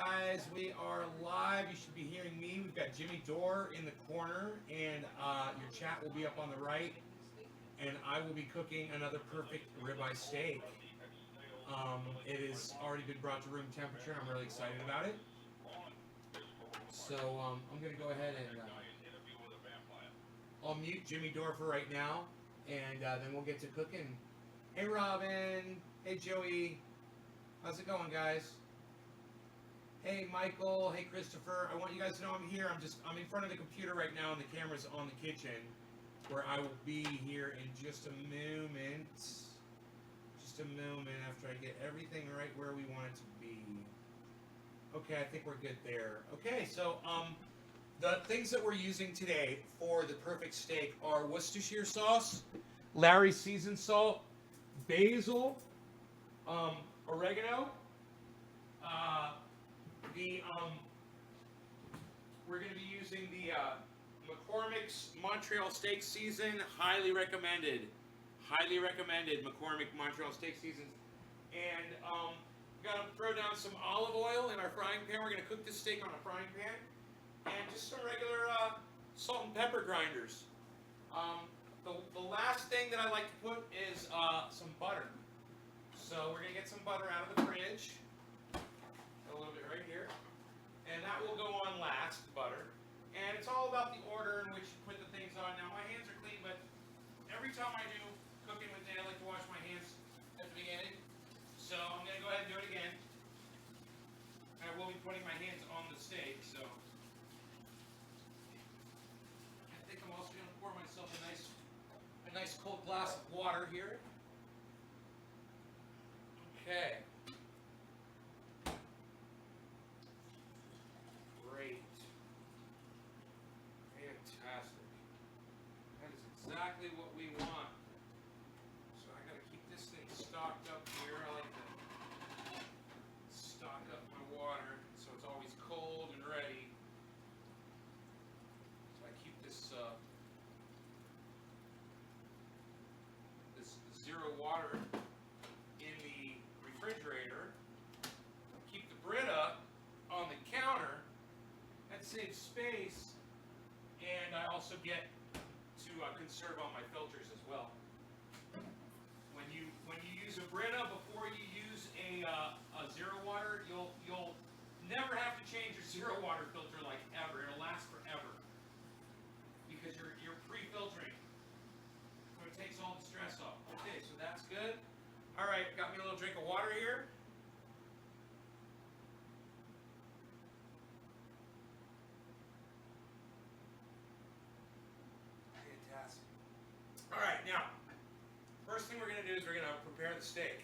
Guys, we are live. You should be hearing me. We've got Jimmy Dore in the corner, and your chat will be up on the right. And I will be cooking another perfect ribeye steak. It has already been brought to room temperature. I'm really excited about it. So I'm going to go ahead and I'll mute Jimmy Dore for right now, and then we'll get to cooking. Hey, Robin. Hey, Joey. How's it going, guys? Hey, Michael. Hey, Christopher. I want you guys to know I'm here. I'm in front of the computer right now, and the camera's on the kitchen, where I will be here in just a moment. Just a moment after I get everything right where we want it to be. Okay, I think we're good there. Okay, so the things that we're using today for the perfect steak are Worcestershire sauce, Larry's seasoned salt, basil, oregano. We're going to be using the McCormick's Montreal Steak Season. Highly recommended. Highly recommended McCormick Montreal Steak Seasons. And we're going to throw down some olive oil in our frying pan. We're going to cook this steak on a frying pan. And just some regular salt and pepper grinders. The last thing that I like to put is some butter. So we're going to get some butter out of the fridge. A little bit right here. And that will go on last, the butter. And it's all about the order in which you put the things on. Now, my hands are clean, but every time I do cooking with Dad, I like to wash my hands at the beginning. So I'm going to go ahead and do it again. I will be putting my hands on the steak, so. I think I'm also going to pour myself a nice cold glass of water here. Okay. Great. Fantastic. That is exactly what we want. So I got to keep this thing stocked up here. I like to stock up my water so it's always cold and ready. So I keep this this zero water in the refrigerator. Keep the Brita on the counter. That saves space, and I also get to conserve all my filters as well. When you use a Brita before you use a zero water, you'll never have to change your zero water filter like ever. It'll last forever because you're pre-filtering, so it takes all the stress off. Okay, so that's good. All right, got me a little drink of water here. Fantastic. All right, now, first thing we're going to do is we're going to prepare the steak.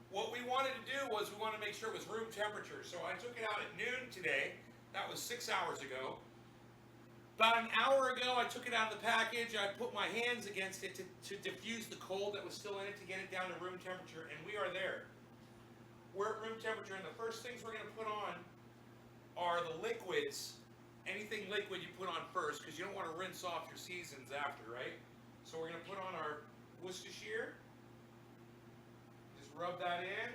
What we wanted to do was we wanted to make sure it was room temperature. So I took it out at noon today. That was 6 hours ago. About an hour ago, I took it out of the package. I put my hands against it to diffuse the cold that was still in it to get it down to room temperature, and we are there. We're at room temperature, and the first things we're going to put on are the liquids. Anything liquid you put on first, because you don't want to rinse off your seasons after, right? So we're going to put on our Worcestershire. Just rub that in.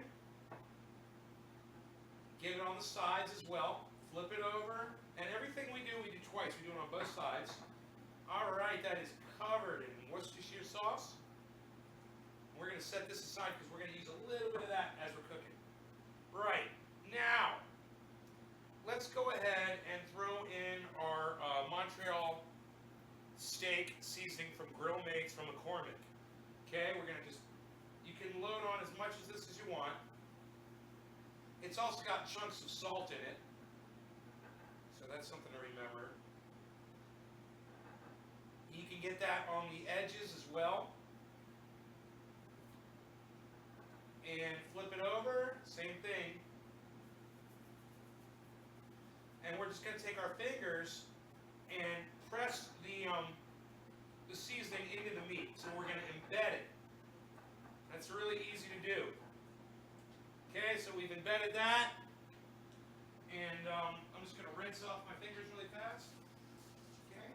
Get it on the sides as well. Flip it over. And everything we do twice. We do it on both sides. All right, that is covered in Worcestershire sauce. We're going to set this aside because we're going to use a little bit of that as we're cooking. Right, now, let's go ahead and throw in our Montreal steak seasoning from Grill Mates from McCormick. Okay, we're going to you can load on as much of this as you want. It's also got chunks of salt in it. So that's something to remember. You can get that on the edges as well. And flip it over, same thing. And we're just going to take our fingers and press the seasoning into the meat. So we're going to embed it. That's really easy to do. Okay, so we've embedded that. And I'm just going to rinse off my fingers really fast. Okay.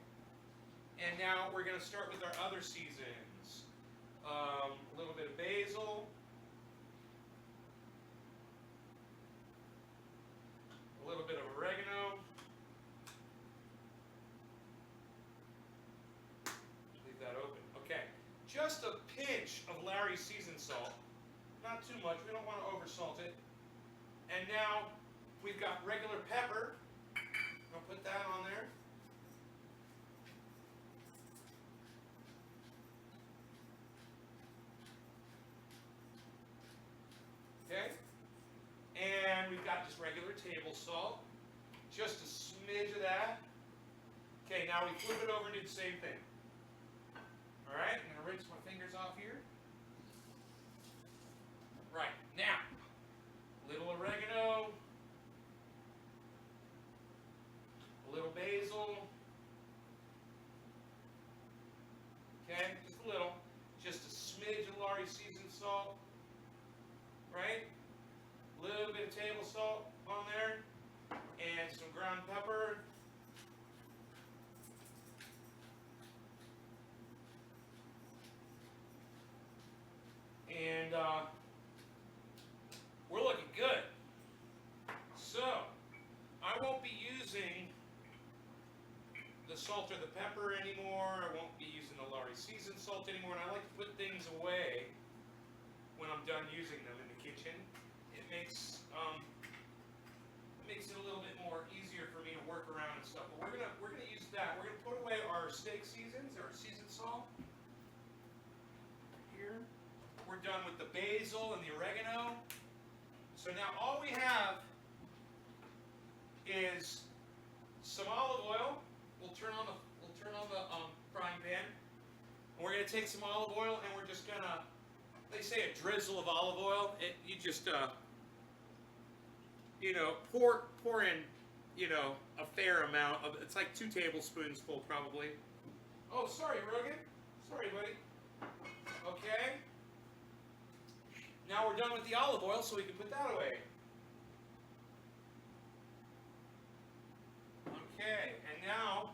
And now we're going to start with our other seasons. A little bit of basil. just a pinch of Larry's seasoned salt. Not too much, we don't want to oversalt it. And now we've got regular pepper. I'll put that on there. Okay? And we've got just regular table salt. Just a smidge of that. Okay, now we flip it over and do the same thing. Alright, I'm going to rinse my fingers off here. Right, now, a little oregano, a little basil, okay, just a little, just a smidge of Larry's seasoned salt, right, a little bit of table salt on there, and some ground pepper. And we're looking good. So, I won't be using the salt or the pepper anymore. I won't be using the Larry seasoned salt anymore. And I like to put things away when I'm done using them in the kitchen. It makes it a little bit more easier for me to work around and stuff. But we're gonna use that. We're gonna put away our steak seasons, our seasoned salt. Here. We're done with the basil and the oregano. So now all we have is some olive oil. We'll turn on the frying pan. And we're gonna take some olive oil and we're just gonna, they say a drizzle of olive oil. You just pour in a fair amount of. It's like 2 tablespoons full probably. Oh, sorry, Rogan. Sorry, buddy. Okay. Now we're done with the olive oil, so we can put that away. Okay, and now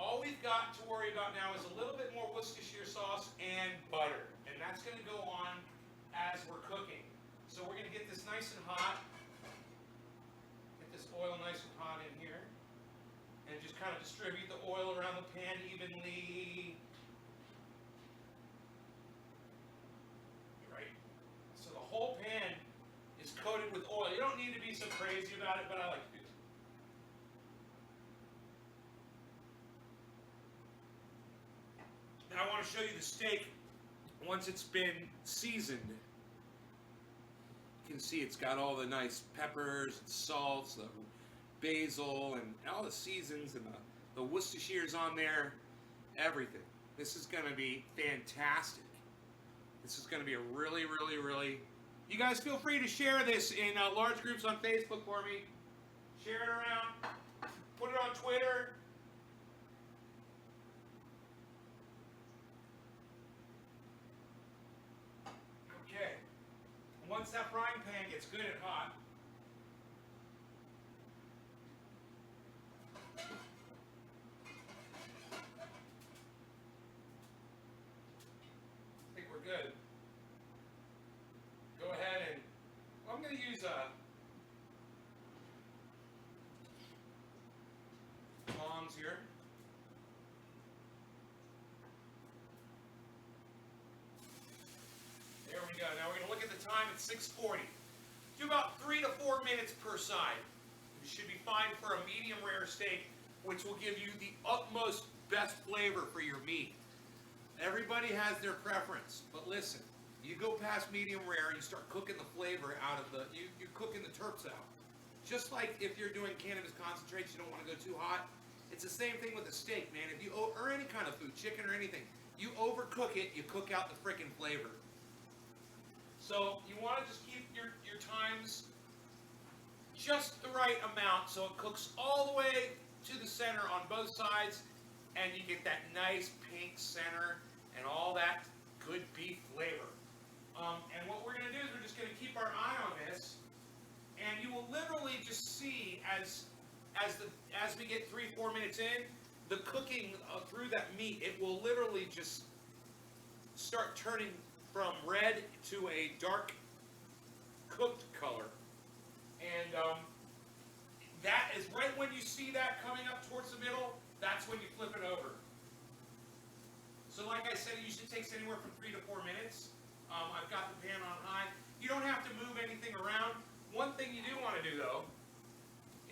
all we've got to worry about now is a little bit more Worcestershire sauce and butter. And that's going to go on as we're cooking. So we're going to get this nice and hot. Get this oil nice and hot in here. And just kind of distribute the oil around the pan evenly. So the whole pan is coated with oil. You don't need to be so crazy about it, but I like to do that. Now I want to show you the steak once it's been seasoned. You can see it's got all the nice peppers and salts, the basil, and all the seasons, and the Worcestershire's on there, everything. This is going to be fantastic. This is going to be a really, really, really... You guys feel free to share this in large groups on Facebook for me. Share it around. Put it on Twitter. Okay. Once that frying pan gets good and hot, good. Go ahead and, well, I'm going to use tongs here. There we go. Now we're going to look at the time at 6:40. Do about 3 to 4 minutes per side. You should be fine for a medium rare steak, which will give you the utmost best flavor for your meat. Everybody has their preference, but listen, you go past medium rare and you start cooking the flavor out of you're cooking the terps out. Just like if you're doing cannabis concentrates, you don't want to go too hot. It's the same thing with a steak, man. If you, or any kind of food, chicken or anything, you overcook it, you cook out the frickin' flavor. So you want to just keep your times just the right amount so it cooks all the way to the center on both sides, and you get that nice pink center and all that good beef flavor. And what we're going to do is we're just going to keep our eye on this, and you will literally just see as we get 3-4 minutes in, the cooking through that meat, it will literally just start turning from red to a dark cooked color. And that is right when you see that coming up towards the middle, that's when you flip it over. So like I said, it usually takes anywhere from 3 to 4 minutes. I've got the pan on high. You don't have to move anything around. One thing you do want to do though,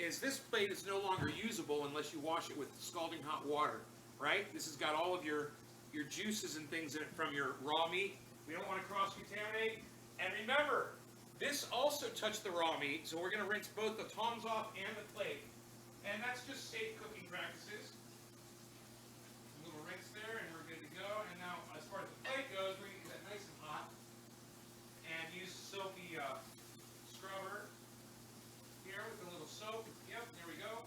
is this plate is no longer usable unless you wash it with scalding hot water, right? This has got all of your juices and things in it from your raw meat. We don't want to cross-contaminate. And remember, this also touched the raw meat, so we're going to rinse both the tongs off and the plate. And that's just safe cooking practices. A little rinse there, and we're good to go. And now, as far as the plate goes, we're going to get that nice and hot. And use soapy scrubber here with a little soap. Yep, there we go.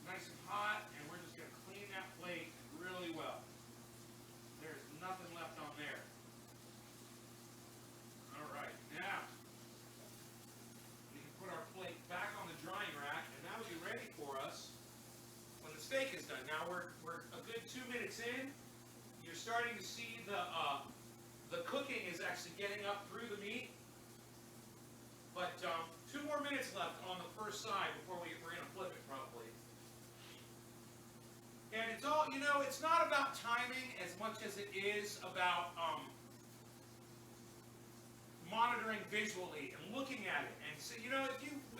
Nice and hot, and we're just going to clean that plate really well. There's nothing left on there. All right, now we can put our plate back on the drying rack, and that'll be ready for us when the steak is done. Now we're a good 2 minutes in. You're starting to see the cooking is actually getting up through the meat. But 2 more minutes left on the first side before we're going to flip it probably. And it's all, you know, it's not about timing as much as it is about monitoring visually and looking at it. And so, you know,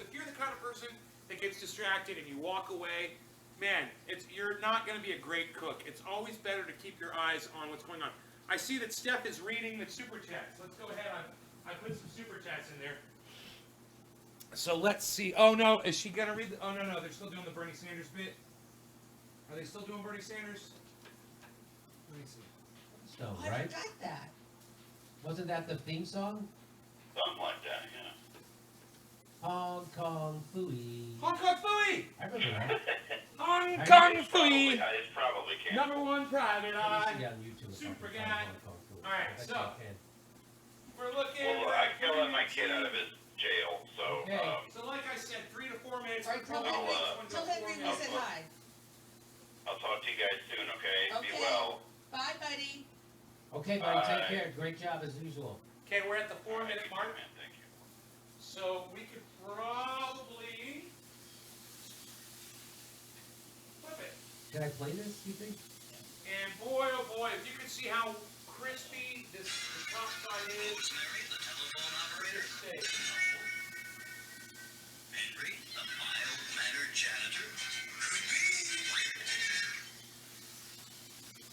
if you're the kind of person that gets distracted and you walk away, man, you're not going to be a great cook. It's always better to keep your eyes on what's going on. I see that Steph is reading the super chats. Let's go ahead. I put some super chats in there. So let's see. Oh no, is she gonna read? Oh no, they're still doing the Bernie Sanders bit. Are they still doing Bernie Sanders? Let me see. Stone, I right? forgot that. Wasn't that the theme song? Something like that, yeah. Hong Kong Phooey. Hong Kong Phooey! I remember that. Hong Kong It's Phooey! probably can't. Number one private I eye. see on YouTube. Super something guy. called Hong Kong Phooey. Alright, I bet so, you can. we're looking. Well, I can't let my kid out of his jail, so, Okay. So like I said, 3 to 4 minutes. All right, tell We'll Henry, go tell 4 Henry we minutes. said hi. I'll talk to you guys soon, okay? Be Okay. well. Bye, buddy. Okay, buddy, take Bye. care. Great job as usual. Okay, we're at the 4-minute mark. Man, thank you. So we could probably flip it. Can I play this, you think? And boy, oh boy, if you could see how crispy the top side is. This steak. Henry, the mild-mannered janitor, could be.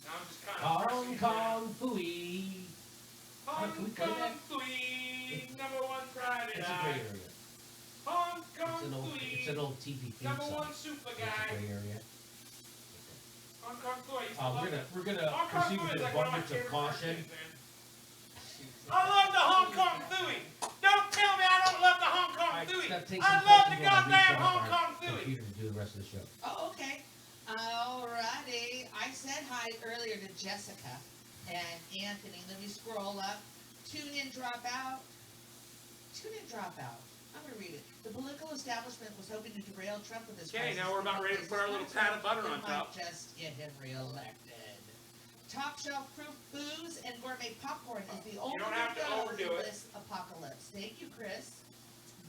Now I'm just kind of Hong pressing it Kong Phooey. down. Can we Hong play Kong that? Phooey, number one Friday It's a night. gray area. Hong It's Kong an old Phooey, TV theme number song. one super It's a guy. gray area. Hong Kong Phooey. I used to We're love gonna it. we're gonna Hong Kong proceed Phooey with is an like one of my abundance of favorite caution. cartoons, man. I love the Hong Kong Phooey. Don't tell me I don't love the Hong Kong Alright, Phooey. Steph, take I some love questions the while I goddamn restart Hong our Kong Phooey. computer to do the rest of the show. Oh, okay. Alrighty. I said hi earlier to Jessica and Anthony. Let me scroll up. Tune in, drop out. Tune in, drop out. I'm going to read it. The political establishment was hoping to derail Trump with this Okay, crisis. now we're about ready to put our little pat of butter on It top. might just get him reelected. Top shelf proof booze and gourmet popcorn is the only don't have to go overdo in it. this apocalypse. Thank you, Chris.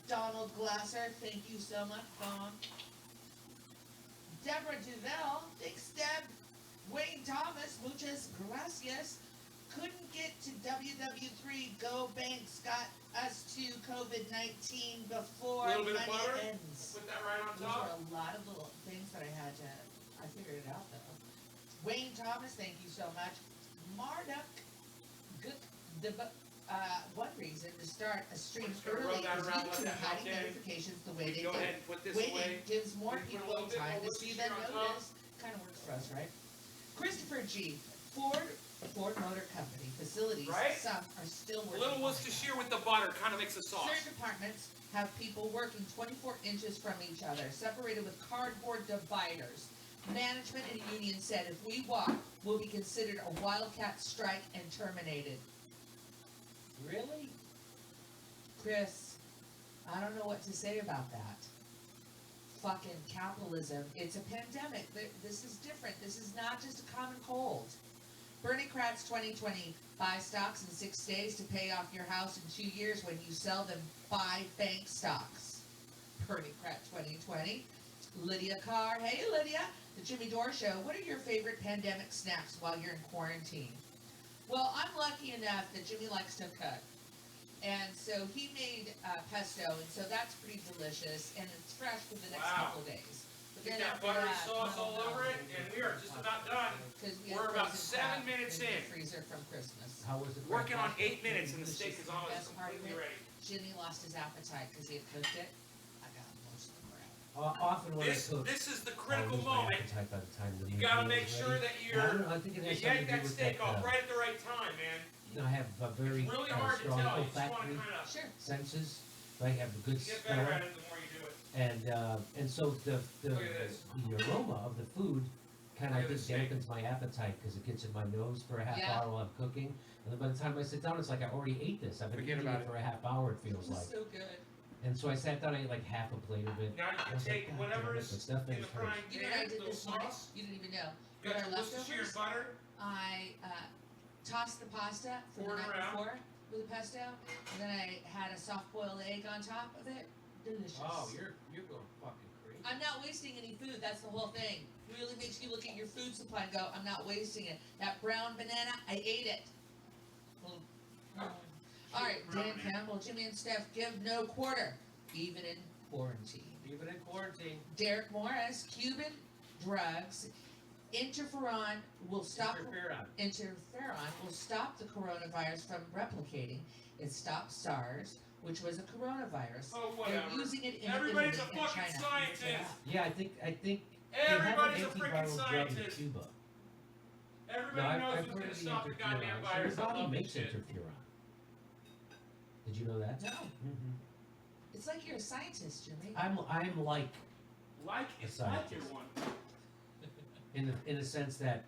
Donald Glasser, thank you so much, Don. Deborah Duvel, thanks, Deb. Wayne Thomas, muchas gracias. Couldn't get to WW3. Go Banks got us to COVID-19 before Little bit of money butter? ends. Put that right on Those top. are a lot of little things that I figured it out though. Wayne Thomas, thank you so much. Marduk, good, one reason to start a stream We're just gonna early rub that is around, let YouTube that hiding melt in. notifications the way they Go do. ahead and put this Waiting away. gives more We put a people little bit time more to see the Worcestershire on top. notice. Kind of works for us, right? Christopher G. Ford Motor Company facilities. Right? Some are still A working. little on Worcestershire with the butter kind of makes a sauce. Certain departments have people working 24 inches from each other, separated with cardboard dividers. Management and union said if we walk, we'll be considered a wildcat strike and terminated. Really? Chris, I don't know what to say about that. Fucking capitalism. It's a pandemic. This is different. This is not just a common cold. Bernie Kratz 2020. Buy stocks in 6 days to pay off your house in 2 years. When you sell them, buy bank stocks. Bernie Kratz 2020. Lydia Carr. Hey, Lydia. The Jimmy Dore Show. What are your favorite pandemic snacks while you're in quarantine? Well, I'm lucky enough that Jimmy likes to cook. And so he made pesto, and so that's pretty delicious, and it's fresh for the next Wow. couple days. But Get then that after buttery that, sauce all over it, and we are just about done. 'cause we We're had about frozen 7 crab minutes in the in. freezer from Christmas. How was it? Working on Frank? 8 minutes, and the steak is almost Best part of completely it, ready. Jimmy lost his appetite because he had cooked it. I got most of the crab. Often when This I cook, this is the I critical lose my moment. appetite by the time the You meal gotta is make sure ready. that And I don't you're know, I think it you has something yank to do that with steak that, off right at the right time, man. You know, I have a very It's really hard to strong tell. You just want to olfactory kind of Sure. senses. I have a good you get better smell. at it the more you do it. And so the Look at this. aroma of the food kind Look of at just this steak. dampens my appetite because it gets in my nose for a half Yeah. hour while I'm cooking, and then by the time I sit down, it's like I already ate this. I've been Forget eating about it it. for a half hour. It It feels was like, so good. and so I sat down. I ate like half a plate of it. Now you I can was like, take "God whatever damn it, is the stuff in the is frying first." You know what I pan, did little this morning? sauce. You didn't even know. Got With our your Worcestershire leftovers, butter. I tossed the pasta from Pour the it night around. before with the pesto, and then I had a soft boiled egg on top of it. Delicious. Oh, you're going fucking crazy. I'm not wasting any food. That's the whole thing. Really makes you look at your food supply and go, I'm not wasting it. That brown banana, I ate it. All right, Dan Campbell, Jimmy and Steph give no quarter, even in quarantine. Even in quarantine. Derek Morris, Cuban drugs, interferon will stop interferon will stop the coronavirus from replicating. It stopped SARS, which was a coronavirus. Oh, They're whatever. using it in Everybody's Italy a and fucking China. scientist. Yeah, I think Everybody's a they freaking have an antiviral drug in scientist. Cuba. Everybody I've knows heard who's gonna of the stop the goddamn interferon. So virus. your I body love this makes shit. interferon. Did you know that? No, Mm-hmm. it's like you're a scientist, Jimmy. I'm like Like A it's like scientist. you're one. in the sense that,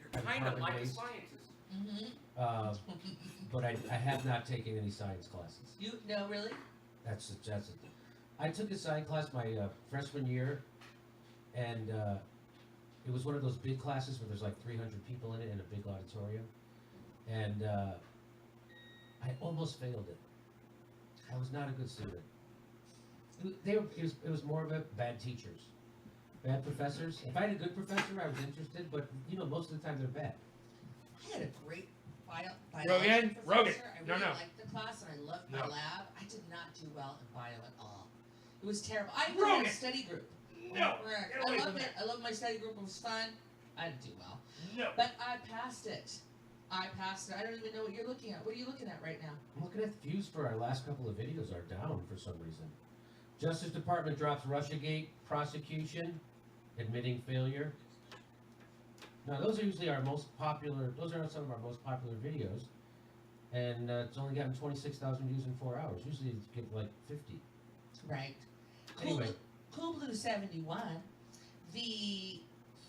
You're I'm kind of carbon like a based. scientist. Mm-hmm. but I have not taken any science classes. You no, really? That's I took a science class my freshman year, and it was one of those big classes where there's like 300 people in it in a big auditorium, and I almost failed it. I was not a good student. It was more of a bad teachers, bad professors. If I had a good professor, I was interested, but most of the time they're bad. I had a great biology Rogan, professor. Rogan. I No, really no. liked the class and I loved my No. lab. I did not do well in bio at all. It was terrible. I was in Rogan. a study group. No. Where Get I away loved from it. I loved my study group. It was fun. I didn't do well. No. But I passed it. I don't even know what you're looking at. What are you looking at right now? I'm looking at the views for our last couple of videos are down for some reason. Justice Department drops Russiagate prosecution, admitting failure. Now those are usually our most popular. Those are some of our most popular videos, and it's only gotten 26,000 views in 4 hours. Usually it's get like 50. Right. Anyway. Cool Blue 71. The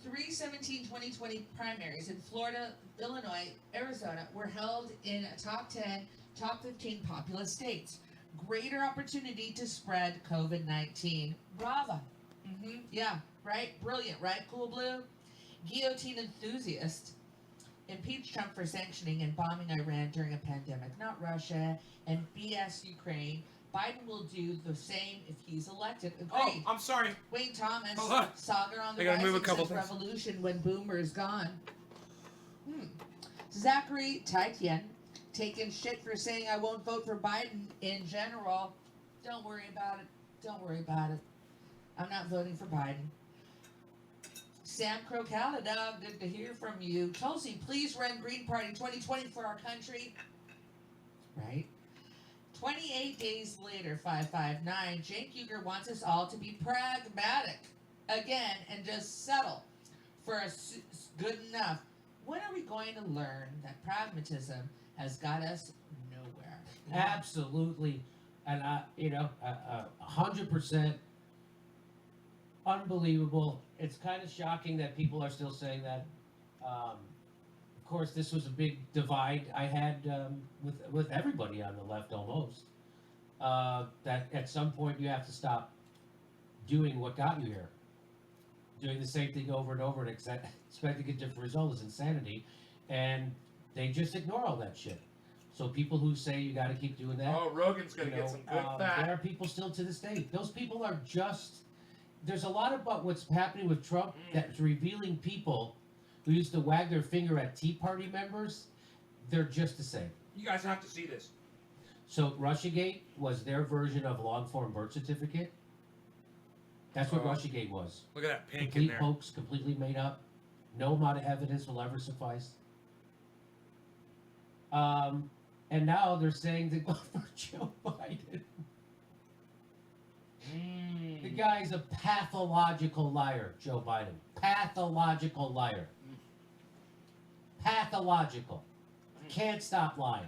3/17/2020 primaries in Florida, Illinois, Arizona were held in a top 10, top 15 populous states. Greater opportunity to spread COVID-19. Brava. Yeah, right? Brilliant, right? Cool Blue? Guillotine enthusiast impeach Trump for sanctioning and bombing Iran during a pandemic, not Russia, and BS Ukraine. Biden will do the same if he's elected. Oh, Agreed. I'm sorry. Wayne Thomas, Hold on. Saga on the I gotta move a rising couple since things. revolution when Boomer is gone. Zachary Taitian taking shit for saying I won't vote for Biden in general. Don't worry about it. Don't worry about it. I'm not voting for Biden. Sam Crow Canada, good to hear from you. Tulsi, please run Green Party 2020 for our country. Right? 28 days later, 559, Cenk Uygur wants us all to be pragmatic again and just settle for good enough. When are we going to learn that pragmatism has got us nowhere? Absolutely, and 100% unbelievable. It's kind of shocking that people are still saying that. Of course, this was a big divide I had with everybody on the left almost. That at some point you have to stop doing what got you here. Doing the same thing over and over and expecting a different result is insanity, and they just ignore all that shit. So people who say you got to keep doing that, Oh, Rogan's gonna get some good there fat. are people still to this day. Those people are just there's a lot about what's happening with Trump that's revealing people who used to wag their finger at Tea Party members. They're just the same. You guys have to see this. So Russiagate was their version of long-form birth certificate. That's what Oh. Russiagate was. Look at that pink in Complete there. hoax, completely made up. No amount of evidence will ever suffice. And now they're saying to go for Joe Biden. The guy's a pathological liar, Joe Biden. Pathological liar. Pathological. Can't stop lying.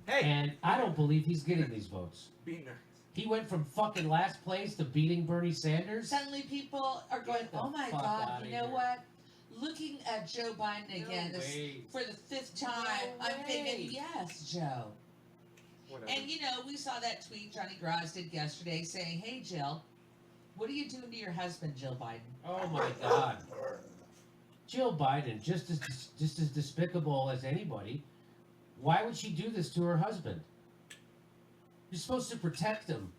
Hey, And I don't believe he's getting these votes. be nice. He went from fucking last place to beating Bernie Sanders. Suddenly people are going, Get the oh my fuck God, outta you know here. what? Looking at Joe Biden No again way. for the 5th time, No I'm thinking, way. yes, Joe. Whatever. And you know, we saw that tweet Johnny Graz did yesterday saying, hey, Jill, what are you doing to your husband, Jill Biden? Oh my God. Jill Biden, just as despicable as anybody. Why would she do this to her husband? You're supposed to protect him.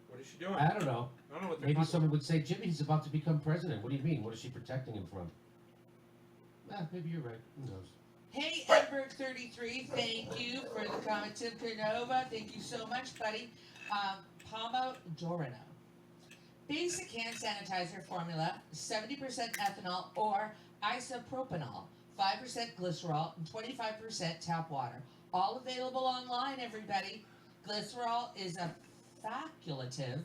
What is she doing? I don't know. I don't know what they're Maybe talking someone would say, Jimmy's about to become president. What do you mean? What is she protecting him from? Maybe you're right. Who knows? Hey, Edberg33, thank you for the comment. Tim Canova, thank you so much, buddy. Pomodoro. Basic hand sanitizer formula, 70% ethanol or isopropanol, 5% glycerol, and 25% tap water. All available online, everybody. Glycerol is a facultative,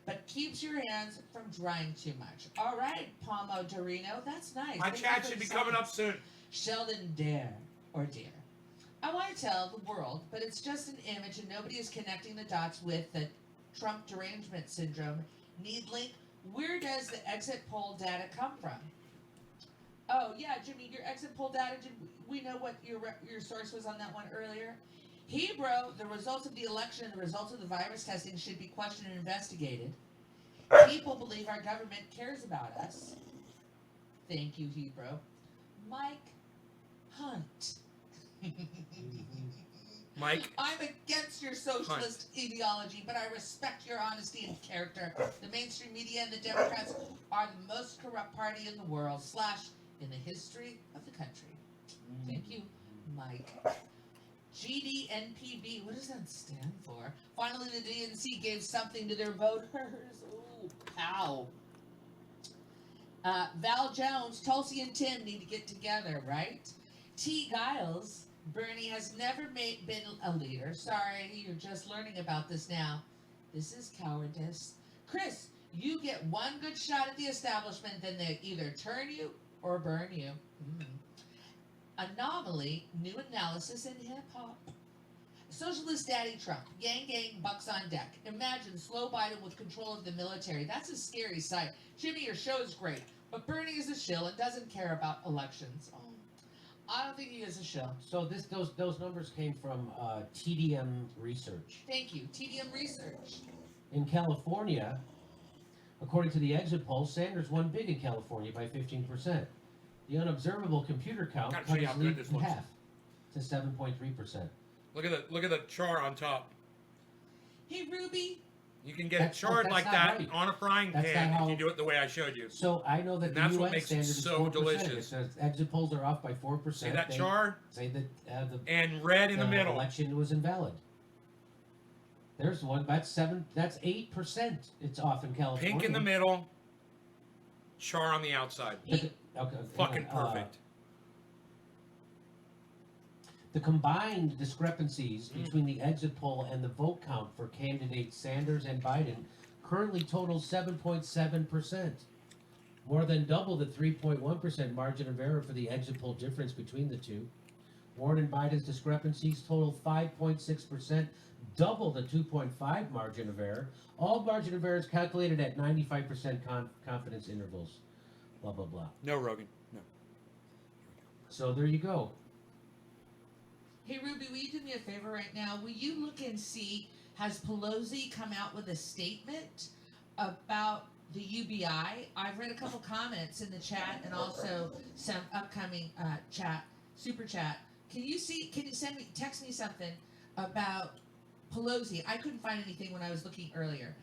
but keeps your hands from drying too much. All right, Pomodorino, that's nice. My Thank you chat for should the be coming sign. up soon. Sheldon Dare, or Dare. I want to tell the world, but it's just an image and nobody is connecting the dots with the Trump derangement syndrome. Need link. Where does the exit poll data come from? Oh, yeah, Jimmy, your exit poll data, did we know what your source was on that one earlier? Hebrew, the results of the election and the results of the virus testing should be questioned and investigated. People believe our government cares about us. Thank you, Hebrew. Mike Hunt. Mike. I'm against your socialist ideology, but I respect your honesty and character. The mainstream media and the Democrats are the most corrupt party in the world, / in the history of the country. Thank you, Mike. GDNPB, what does that stand for? Finally, the DNC gave something to their voters. Ooh, pow. Val Jones, Tulsi and Tim need to get together, right? T. Giles, Bernie has never been a leader. Sorry, you're just learning about this now. This is cowardice. Chris, you get one good shot at the establishment, then they either turn you or burn you. Anomaly, new analysis in hip-hop. Socialist Daddy Trump, gang, bucks on deck. Imagine slow Biden with control of the military. That's a scary sight. Jimmy, your show's great, but Bernie is a shill and doesn't care about elections. Oh, I don't think he is a shill. So those numbers came from TDM research. Thank you. TDM Research. In California, according to the exit poll, Sanders won big in California by 15%. The unobservable computer count Gotta cut show you his how good lead this in looks. half to 7.3%. Look at the char on top. Hey, Ruby. You can get That's- it charred that's like not that right. on a frying That's pan not if you how- do it the way I showed you. So I know that And the that's UN what makes it standard is so 4%. delicious. It says exit polls are off by 4%. See that They char? say that the And red in the middle. election was invalid. There's one. That's 8%. It's off in California. Pink in the middle. Char on the outside. Okay. Fucking hang on, perfect. The combined discrepancies between the exit poll and the vote count for candidates Sanders and Biden currently totals 7.7%, more than double the 3.1% margin of error for the exit poll difference between the two. Warren and Biden's discrepancies total 5.6%, double the 2.5 margin of error. All margin of error is calculated at 95% confidence intervals. Blah, blah, blah. No, Rogan. No. So there you go. Hey, Ruby, will you do me a favor right now? Will you look and see, has Pelosi come out with a statement about the UBI? I've read a couple comments in the chat and also some upcoming super chat. Can you text me something about Pelosi. I couldn't find anything when I was looking earlier.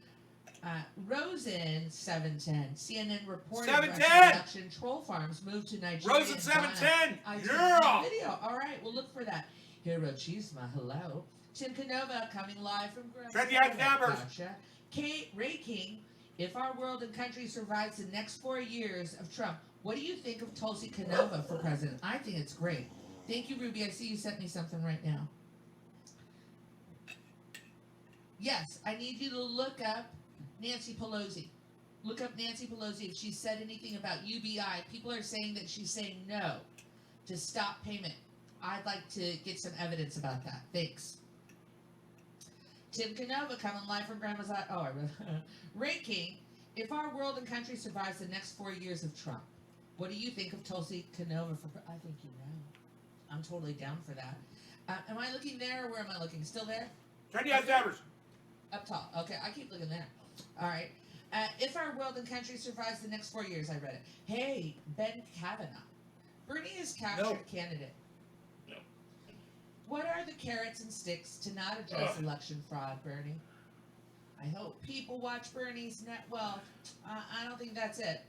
Rosen 710. CNN reported 710! Russian election troll farms moved to Nigeria. Rosen and Ghana. 710! I took Yeah! the video. All right, we'll look for that. Hirochisma, hello. Tim Canova coming live from Trendy Eyed Dabbers. Gotcha. Kate Ray King. If our world and country survives the next 4 years of Trump, what do you think of Tulsi Canova for president? I think it's great. Thank you, Ruby. I see you sent me something right now. Yes, I need you to look up Nancy Pelosi. Look up Nancy Pelosi if she said anything about UBI. People are saying that she's saying no to stop payment. I'd like to get some evidence about that. Thanks. Tim Canova coming live from Grandma's Eye. Oh, I read Ray King, if our world and country survives the next 4 years of Trump, what do you think of Tulsi Canova for? I think you know. I'm totally down for that. Am I looking there or where am I looking? Still there? Trendy Eyed Dabbers. Up top. Okay, I keep looking there. All right. If our world and country survives the next 4 years, I read it. Hey, Ben Kavanaugh. Bernie is captured candidate. No. What are the carrots and sticks to not address election fraud, Bernie? I hope people watch Bernie's net. Well, I don't think that's it.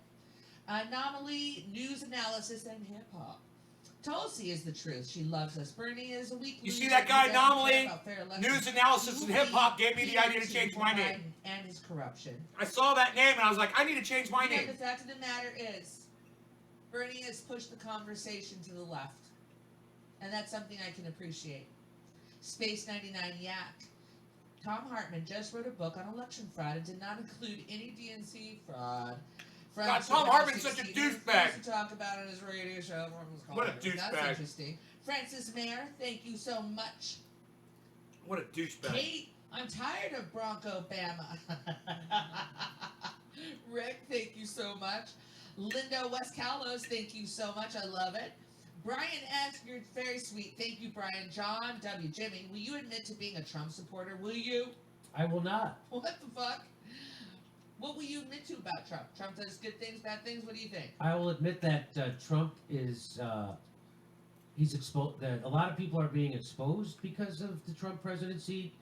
Anomaly, news analysis, and hip hop. Tulsi is the truth. She loves us. Bernie is a weak You loser see that guy, who doesn't care Anomaly? about fair elections. News analysis and hip hop gave me the idea to change my name. Biden and his corruption. I saw that name and I was like, I need to change my And name. the fact of the matter is, Bernie has pushed the conversation to the left. And that's something I can appreciate. Space 99 Yak. Tom Hartman just wrote a book on election fraud and did not include any DNC fraud. God, Tom Hartman's such a douchebag. To talk about on his radio show. What a That's douchebag. interesting. Francis Mayer, thank you so much. What a douchebag. Kate, I'm tired of Bronco Bama. Rick, thank you so much. Linda West Calos, thank you so much. I love it. Brian S., you're very sweet. Thank you, Brian. John W. Jimmy, will you admit to being a Trump supporter? Will you? I will not. What the fuck? What will you admit to about Trump? Trump does good things, bad things? What do you think? I will admit that Trump is he's exposed. That a lot of people are being exposed because of the Trump presidency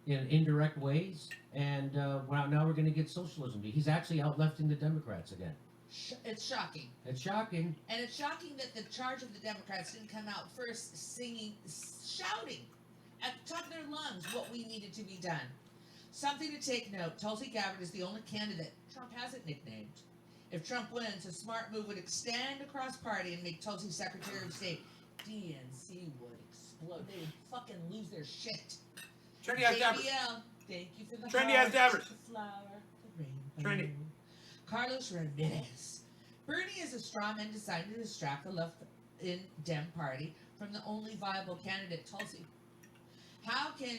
in indirect ways, and now we're going to get socialism. He's actually outlefting the Democrats again. It's shocking. It's shocking. And it's shocking that the charge of the Democrats didn't come out first shouting at the top of their lungs what we needed to be done. Something to take note, Tulsi Gabbard is the only candidate Trump hasn't nicknamed. If Trump wins, a smart move would extend across party and make Tulsi Secretary of State. DNC would explode. They would fucking lose their shit. Trendy Eyed Dabbers. JBL, thank you for the Trendy heart, Eyed Dabbers. the flower, the rainbow. Trendy. Carlos Ramirez. Bernie is a straw man designed to distract the left in Dem Party from the only viable candidate, Tulsi. How can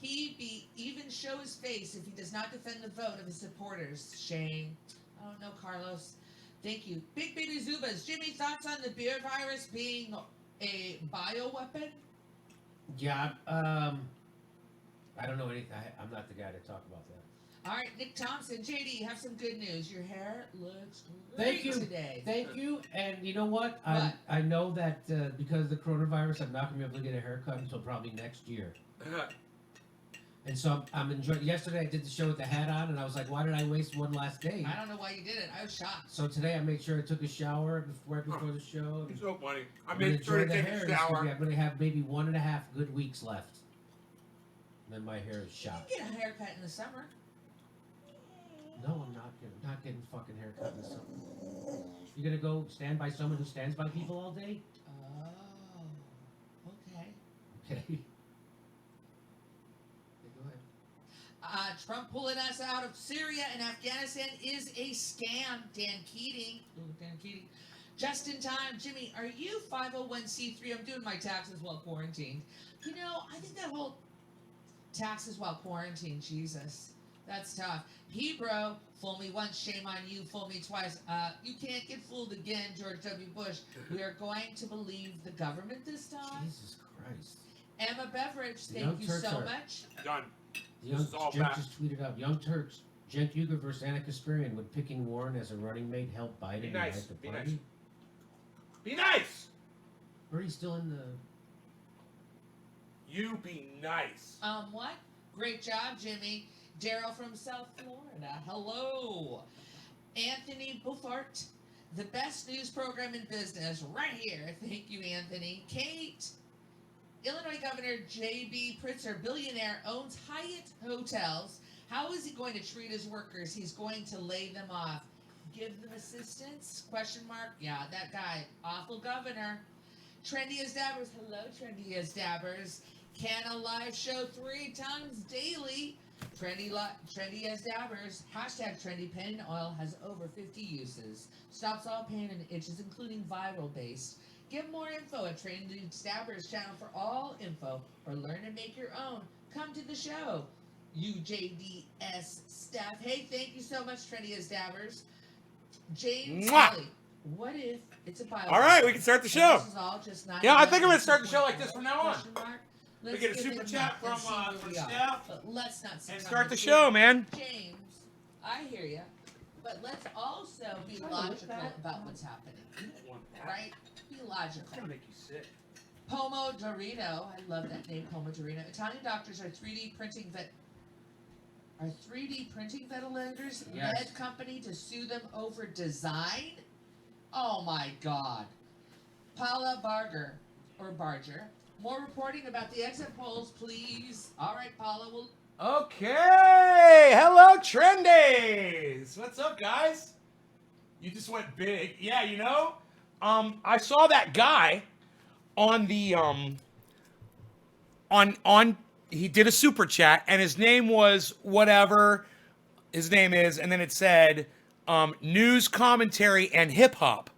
he even show his face if he does not defend the vote of his supporters? Shame. I don't know, Carlos. Thank you. Big Baby Zubas. Jimmy, thoughts on the beer virus being a bioweapon? Yeah. I don't know anything. I'm not the guy to talk about that. All right, Nick Thompson. JD, have some good news. Your hair looks Thank great you. today. Thank you. And you know what? What? I know that because of the coronavirus, I'm not going to be able to get a haircut until probably next year. And so I'm enjoying. Yesterday I did the show with the hat on, and I was like, why did I waste one last day? I don't know why you did it. I was shocked. So today I made sure I took a shower right before the show. It's so funny. I I'm gonna made sure to enjoy the take hair. a It's gonna shower. be- I'm going to have maybe 1.5 good weeks left. And then my hair is You shot. can get a haircut in the summer. No, I'm not getting fucking haircut in the summer. You're going to go stand by someone who stands by people all day? Oh, okay. Okay. Okay, go ahead. Trump pulling us out of Syria and Afghanistan is a scam. Dan Keating. Ooh, Dan Keating. Just in time, Jimmy, are you 501c3? I'm doing my taxes while quarantined. You know, I think that whole taxes while quarantined, Jesus, that's tough. Hebrew, fool me once, shame on you, fool me twice. You can't get fooled again, George W. Bush. We are going to believe the government this time. Jesus Christ. Emma Beveridge, The thank Young you Turks so are- much. Done. The This is all Jen back. just tweeted out, Young Turks, Cenk Uygur versus Anna Kasparian, would picking Warren as a running mate help Biden Be nice, unite the be party? nice. Be nice! Or he's still in the... You be nice. What? Great job, Jimmy. Daryl from South Florida. Hello. Anthony Buffart. The best news program in business right here. Thank you, Anthony. Kate. Illinois Governor J.B. Pritzker, billionaire, owns Hyatt hotels. How is he going to treat his workers? He's going to lay them off. Give them assistance? Question mark. Yeah, that guy. Awful governor. Trendy as Dabbers. Hello, Trendy as Dabbers. Can a live show 3 times daily? Trendy as Dabbers. Hashtag Trendy Pin Oil has over 50 uses. Stops all pain and itches, including viral based. Get more info at Trendy Dabbers channel for all info, or learn and make your own. Come to the show. UJDS staff. Hey, thank you so much, Trendy as Dabbers. James Kelly. What if it's a bio? All right, we can start the show. This is all just not Yeah, I think I'm gonna start the show like this from now on. We Let's get a give super him chat that and from see where we are. staff But let's not sit and on start the this show, here. man. James, I hear you, but let's also be logical about what's happening, right? Be logical. It's gonna make you sick. Pomo Dorito, I love that name, Pomo Dorito. Italian doctors are 3D printing ventilators Yes. med company to sue them over design? Oh my God. Paula Barger. More reporting about the exit polls, please. All right, Paula. Okay, hello Trendies. What's up, guys? You just went big. Yeah, you know, I saw that guy on the he did a super chat and his name was whatever his name is, and then it said news commentary and hip hop.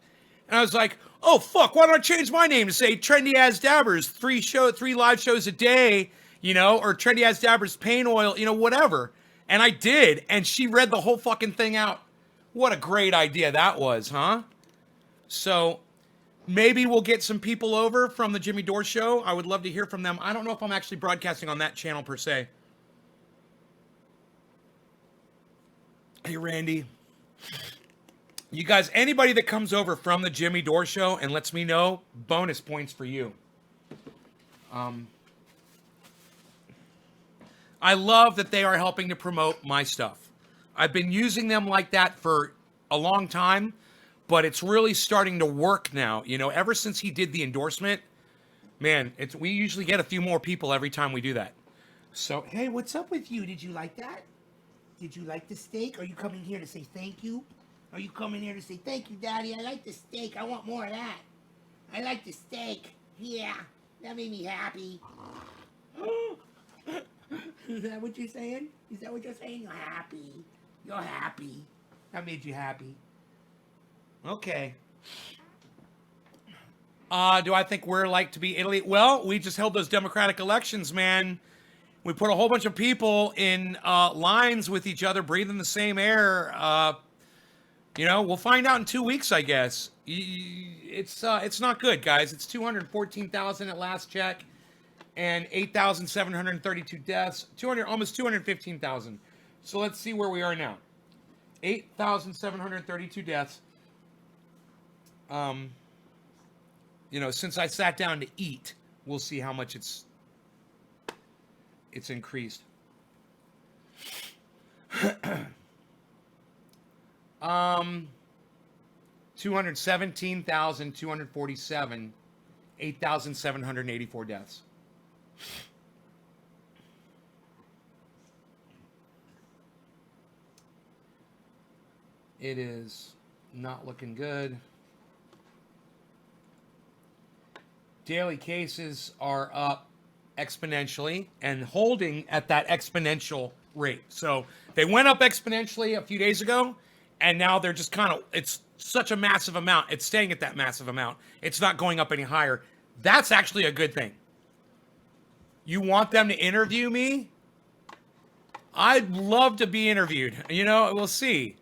And I was like, oh fuck, why don't I change my name to say Trendy as Dabbers, 3 live shows a day, you know, or Trendy as Dabbers Pain Oil, you know, whatever. And I did, and she read the whole fucking thing out. What a great idea that was, huh? So maybe we'll get some people over from the Jimmy Dore show. I would love to hear from them. I don't know if I'm actually broadcasting on that channel per se. Hey, Randy. You guys, anybody that comes over from the Jimmy Dore show and lets me know, bonus points for you. I love that they are helping to promote my stuff. I've been using them like that for a long time, but it's really starting to work now. You know, ever since he did the endorsement, man, we usually get a few more people every time we do that. So, hey, what's up with you? Did you like that? Did you like the steak? Are you coming here to say thank you? Are you coming here to say, thank you, Daddy, I like the steak, I want more of that. I like the steak. Yeah, that made me happy. Is that what you're saying? Is that what you're saying? You're happy. You're happy. That made you happy. Okay. Do I think we're like to be Italy? Well, we just held those democratic elections, man. We put a whole bunch of people in lines with each other, breathing the same air. You know, we'll find out in 2 weeks, I guess. It's not good, guys. It's 214,000 at last check, and 8,732 deaths. Almost 215,000. So let's see where we are now. 8,732 deaths. You know, since I sat down to eat, we'll see how much it's increased. 217,247, 8,784 deaths. It is not looking good. Daily cases are up exponentially and holding at that exponential rate. So they went up exponentially a few days ago, and now they're just kind of, it's such a massive amount. It's staying at that massive amount. It's not going up any higher. That's actually a good thing. You want them to interview me? I'd love to be interviewed. You know, we'll see.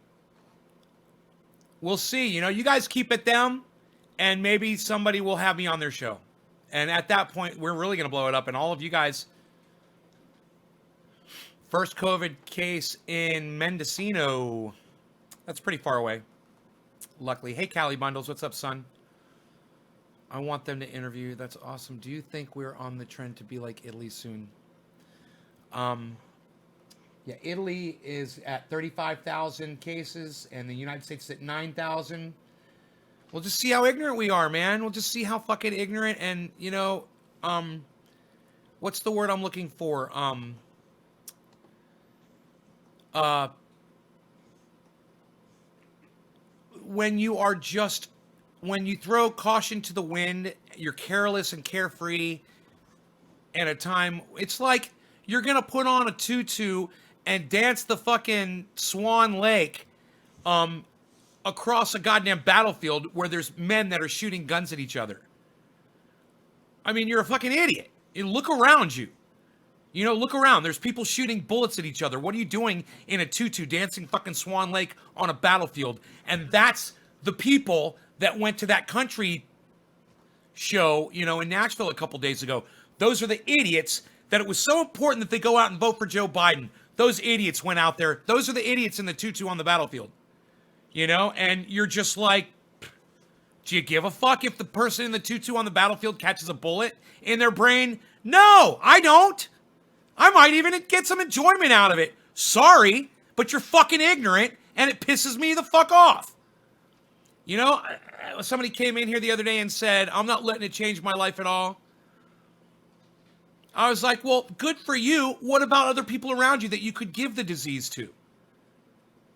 We'll see. You know, you guys keep at them, and maybe somebody will have me on their show. And at that point, we're really going to blow it up. And all of you guys, first COVID case in Mendocino. That's pretty far away, luckily. Hey, Cali Bundles. What's up, son? I want them to interview. That's awesome. Do you think we're on the trend to be like Italy soon? Yeah, Italy is at 35,000 cases, and the United States is at 9,000. We'll just see how ignorant we are, man. We'll just see how fucking ignorant and, what's the word I'm looking for? When you throw caution to the wind, you're careless and carefree at a time. It's like you're going to put on a tutu and dance the fucking Swan Lake across a goddamn battlefield where there's men that are shooting guns at each other. I mean, you're a fucking idiot. You look around you. Look around. There's people shooting bullets at each other. What are you doing in a tutu dancing fucking Swan Lake on a battlefield? And that's the people that went to that country show, in Nashville a couple days ago. Those are the idiots that it was so important that they go out and vote for Joe Biden. Those idiots went out there. Those are the idiots in the tutu on the battlefield. And you're just like, do you give a fuck if the person in the tutu on the battlefield catches a bullet in their brain? No, I don't. I might even get some enjoyment out of it. Sorry, but you're fucking ignorant, and it pisses me the fuck off. Somebody came in here the other day and said, I'm not letting it change my life at all. I was like, well, good for you. What about other people around you that you could give the disease to?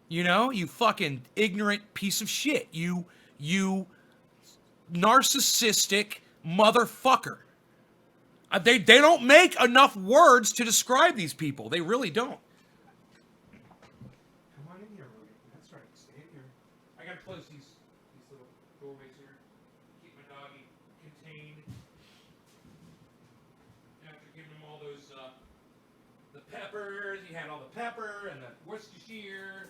You fucking ignorant piece of shit. You narcissistic motherfucker. They don't make enough words to describe these people. They really don't. Come on in here, Rogan. That's right. Stay in here. I gotta close these little doorways here. Keep my doggy contained. After giving him all those the peppers, he had all the pepper and the Worcestershire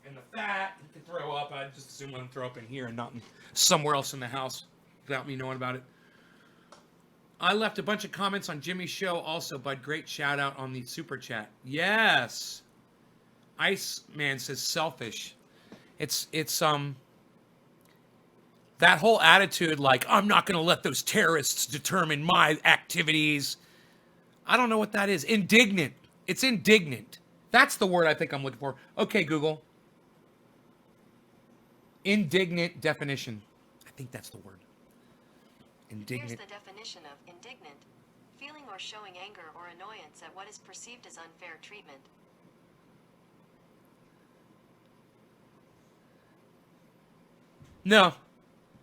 and the fat. He could throw up. I just assume let him throw up in here and not somewhere else in the house without me knowing about it. I left a bunch of comments on Jimmy's show also, bud. Great shout out on the super chat. Yes. Iceman says selfish. It's that whole attitude like, I'm not going to let those terrorists determine my activities. I don't know what that is. Indignant. It's indignant. That's the word I think I'm looking for. Okay, Google. Indignant definition. I think that's the word. Indignant. Here's the definition of indignant: feeling or showing anger or annoyance at what is perceived as unfair treatment. No,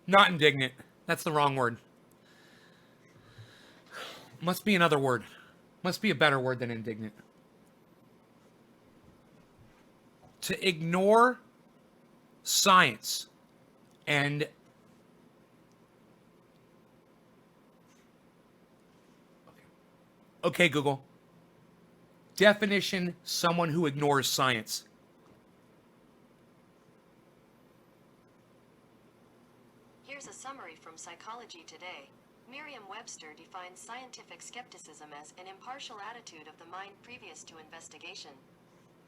not indignant. That's the wrong word. Must be another word. Must be a better word than indignant. To ignore science and okay, Google. Definition: someone who ignores science. Here's a summary from Psychology Today. Merriam-Webster defines scientific skepticism as an impartial attitude of the mind previous to investigation.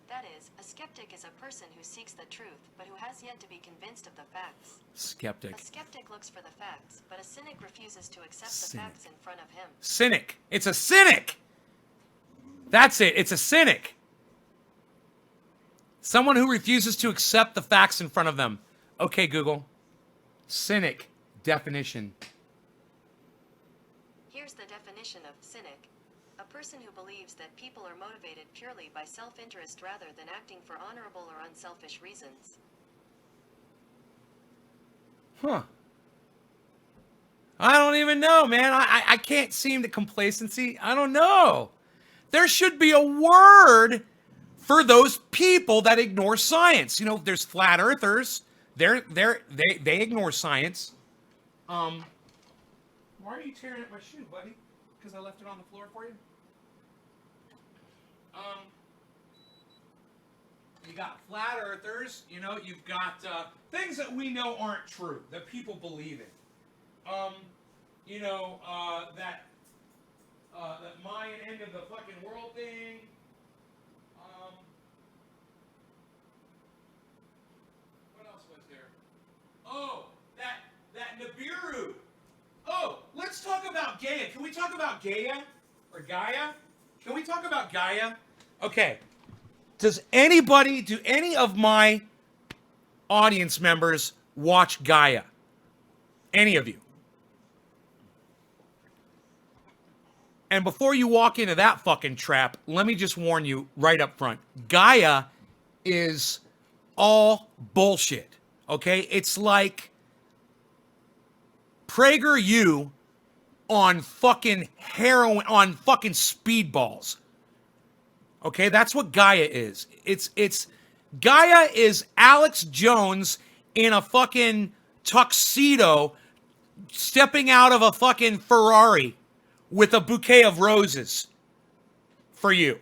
That is, a skeptic is a person who seeks the truth, but who has yet to be convinced of the facts. Skeptic. A skeptic looks for the facts, but a cynic refuses to accept the facts in front of him. Cynic. It's a cynic. That's it. It's a cynic. Someone who refuses to accept the facts in front of them. Okay, Google. Cynic definition. Here's the definition of cynic: a person who believes that people are motivated purely by self-interest rather than acting for honorable or unselfish reasons. Huh. I don't even know, man. I can't seem to complacency. I don't know. There should be a word for those people that ignore science. There's flat earthers. They ignore science. Why are you tearing at my shoe, buddy? Because I left it on the floor for you? You got flat earthers, you've got things that we know aren't true, that people believe in. That Mayan end of the fucking world thing. What else was there? Oh, that Nibiru. Gaia? Can we talk about Gaia? Or Gaia? Can we talk about Gaia? Okay. Do any of my audience members watch Gaia? Any of you? And before you walk into that fucking trap, let me just warn you right up front. Gaia is all bullshit. Okay? It's like PragerU on fucking heroin, on fucking speedballs. Okay? That's what Gaia is. It's Gaia is Alex Jones in a fucking tuxedo stepping out of a fucking Ferrari with a bouquet of roses for you.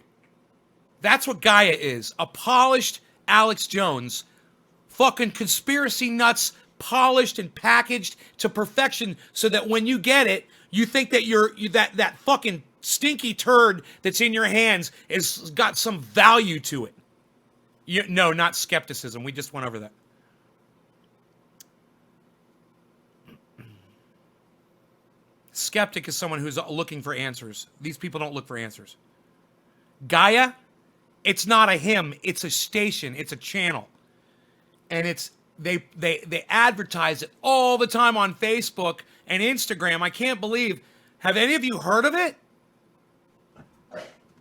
That's what Gaia is. A polished Alex Jones. Fucking conspiracy nuts, polished and packaged to perfection so that when you get it, you think that that fucking stinky turd that's in your hands has got some value to it. No, not skepticism. We just went over that. Skeptic is someone who's looking for answers. These people don't look for answers. Gaia, it's not a hymn, it's a station, it's a channel. And it's they advertise it all the time on Facebook and Instagram. I can't believe. Have any of you heard of it?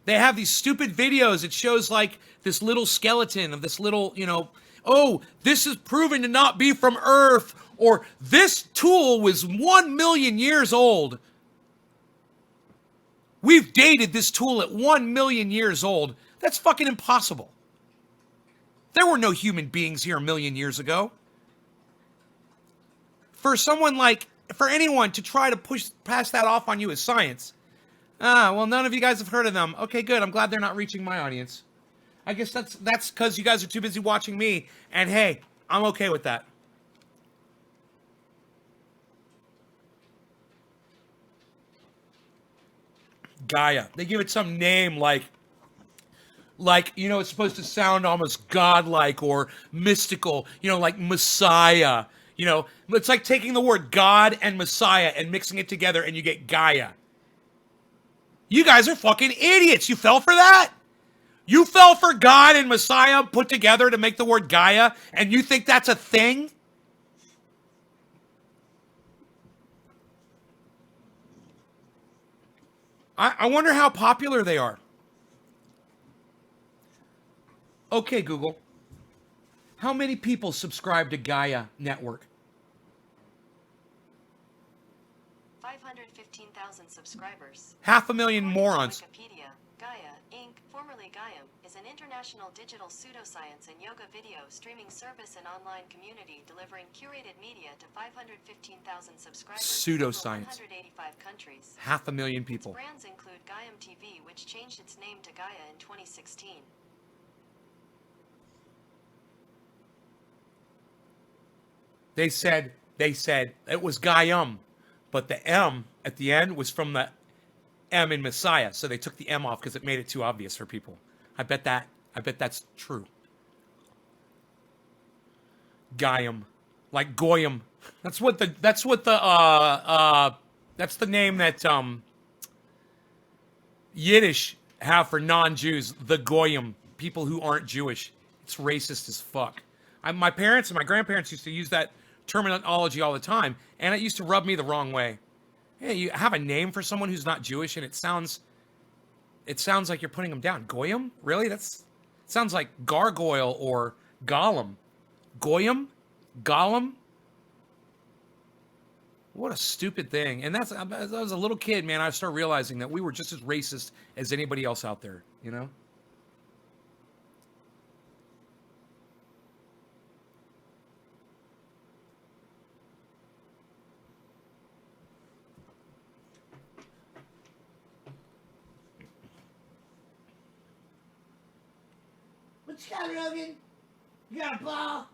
They have these stupid videos. It shows like this little skeleton of this little, oh, this is proven to not be from Earth, or this tool was 1 million years old. We've dated this tool at 1 million years old. That's fucking impossible. There were no human beings here 1 million years ago. For anyone to try to pass that off on you as science. Well, none of you guys have heard of them. Okay, good. I'm glad they're not reaching my audience. I guess that's because you guys are too busy watching me. And hey, I'm okay with that. Gaia. They give it some name like, it's supposed to sound almost godlike or mystical, like Messiah. It's like taking the word God and Messiah and mixing it together and you get Gaia. You guys are fucking idiots. You fell for that? You fell for God and Messiah put together to make the word Gaia, and you think that's a thing? I wonder how popular they are. Okay, Google. How many people subscribe to Gaia Network? 515,000 subscribers. 500,000 morons. Wikipedia, Gaia, Inc., formerly Gaiam, is an international digital pseudoscience and yoga video streaming service and online community delivering curated media to 515,000 subscribers Pseudoscience. in 185 countries. 500,000 people. Its brands include Gaiam TV, which changed its name to Gaia in 2016. They said it was Gaiam, but the M at the end was from the M in Messiah, so they took the M off because it made it too obvious for people. I bet that's true. Gaiam, like Goyim. That's the name that Yiddish have for non-Jews. The Goyim, people who aren't Jewish. It's racist as fuck. My parents and my grandparents used to use that terminology all the time, and it used to rub me the wrong way. Hey, you have a name for someone who's not Jewish, and it sounds like you're putting them down. Goyim? Really? It sounds like gargoyle or golem. Goyim? Golem? What a stupid thing. And as I was a little kid, man, I started realizing that we were just as racist as anybody else out there, What you got, Rogan? You got a ball?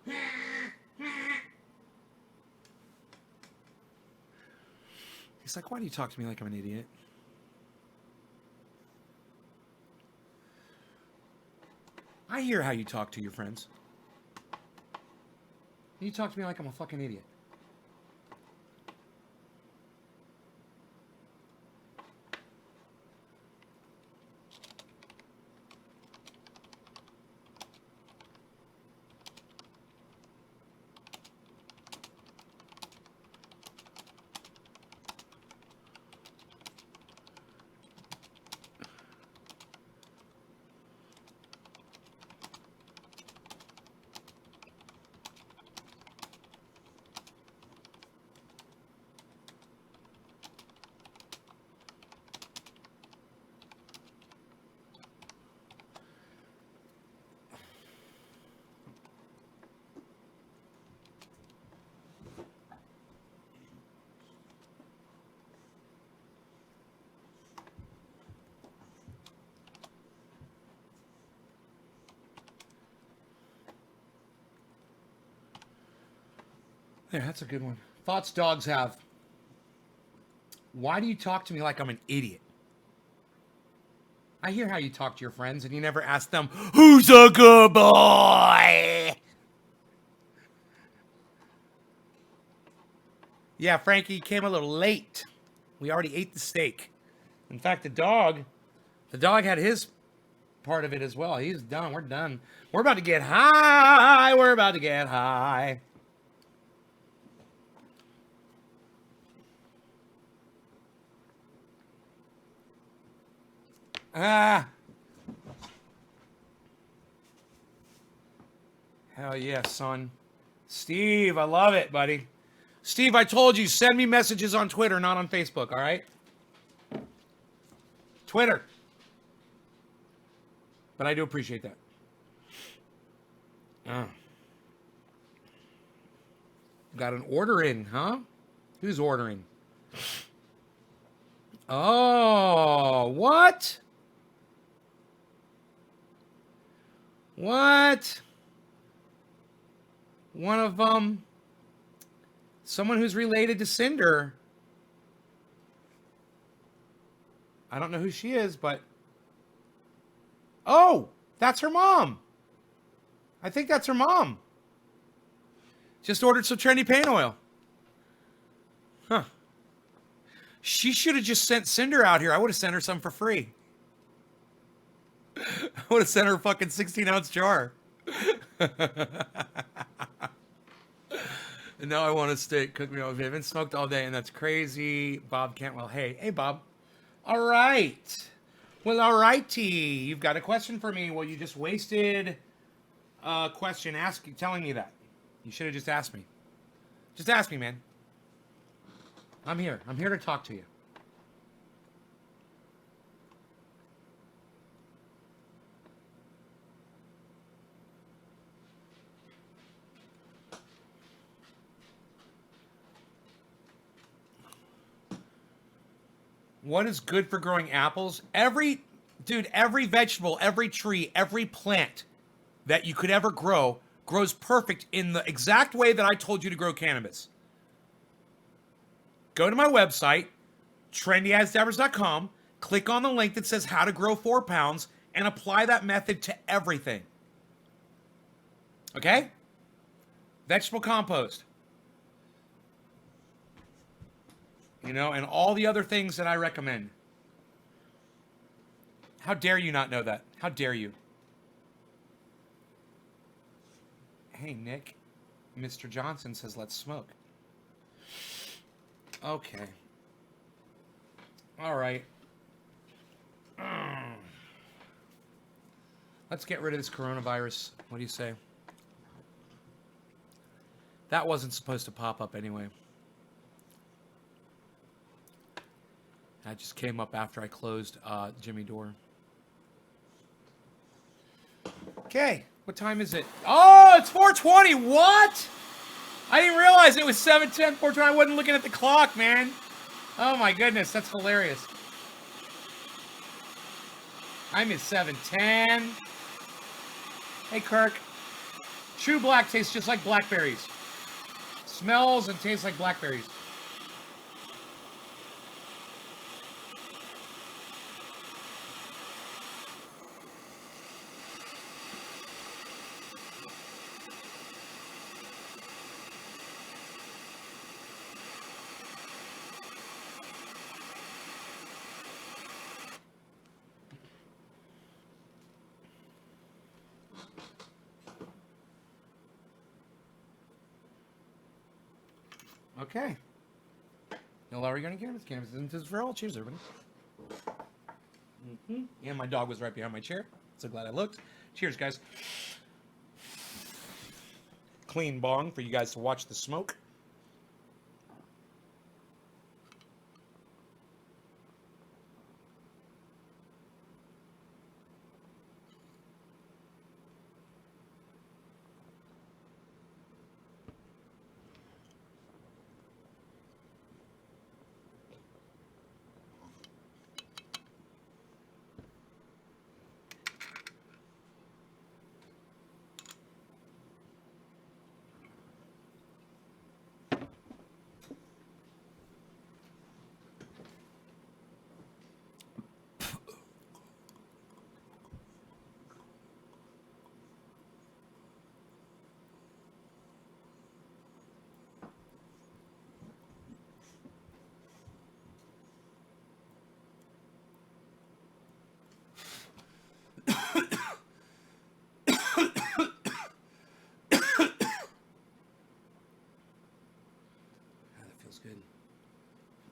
He's like, why do you talk to me like I'm an idiot? I hear how you talk to your friends. You talk to me like I'm a fucking idiot. There, that's a good one. Thoughts dogs have. Why do you talk to me like I'm an idiot? I hear how you talk to your friends and you never ask them, who's a good boy? Yeah, Frankie came a little late. We already ate the steak. In fact, the dog had his part of it as well. He's done. We're done. We're about to get high. We're about to get high. Ah. Hell yeah, son. Steve, I love it, buddy. Steve, I told you, send me messages on Twitter, not on Facebook, all right? Twitter. But I do appreciate that. Got an order in, huh? Who's ordering? Oh, what? What? One of them. Someone who's related to Cinder. I don't know who she is, but... Oh, that's her mom. I think that's her mom. Just ordered some trendy paint oil. Huh. She should have just sent Cinder out here. I would have sent her some for free. I would have sent her a fucking 16-ounce jar. And now I want a steak. Cook me up. We haven't smoked all day, and that's crazy. Bob Cantwell. Hey, Bob. All right. Well, all righty. You've got a question for me. Well, you just wasted a question telling me that. You should have just asked me. Just ask me, man. I'm here. I'm here to talk to you. What is good for growing apples? Every vegetable, every tree, every plant that you could ever grow grows perfect in the exact way that I told you to grow cannabis. Go to my website, trendyasdabbers.com, click on the link that says how to grow 4 pounds, and apply that method to everything. Okay? Vegetable compost. You know, and all the other things that I recommend. How dare you not know that? How dare you? Hey, Nick. Mr. Johnson says, let's smoke. Okay. All right. Let's get rid of this coronavirus. What do you say? That wasn't supposed to pop up anyway. That just came up after I closed Jimmy door. Okay, what time is it? Oh, it's 4:20. What? I didn't realize it was 7:10, 4:20. I wasn't looking at the clock, man. Oh my goodness, that's hilarious. I'm at 7:10. Hey, Kirk. True Black tastes just like blackberries. Smells and tastes like blackberries. Okay. No longer going to cannabis. Cannabis isn't for all. Cheers, everybody. And my dog was right behind my chair. So glad I looked. Cheers, guys. Clean bong for you guys to watch the smoke.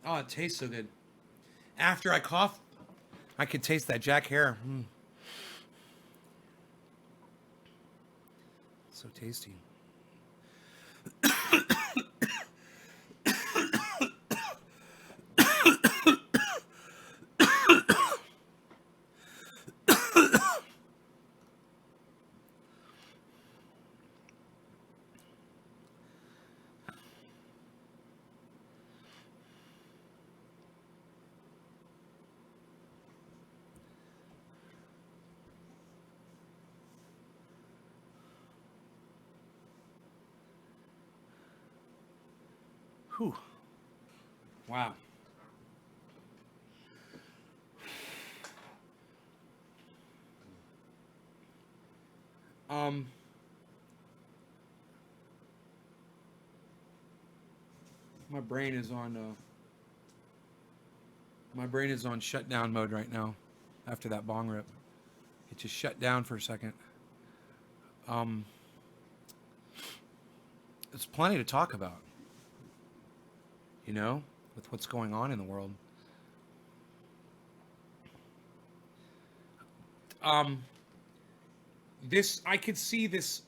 Oh, it tastes so good. After I cough, I could taste that Jack Hare. So tasty. Whew. Wow. My brain is on shutdown mode right now after that bong rip. It just shut down for a second. There's plenty to talk about, you know, with what's going on in the world. I could see this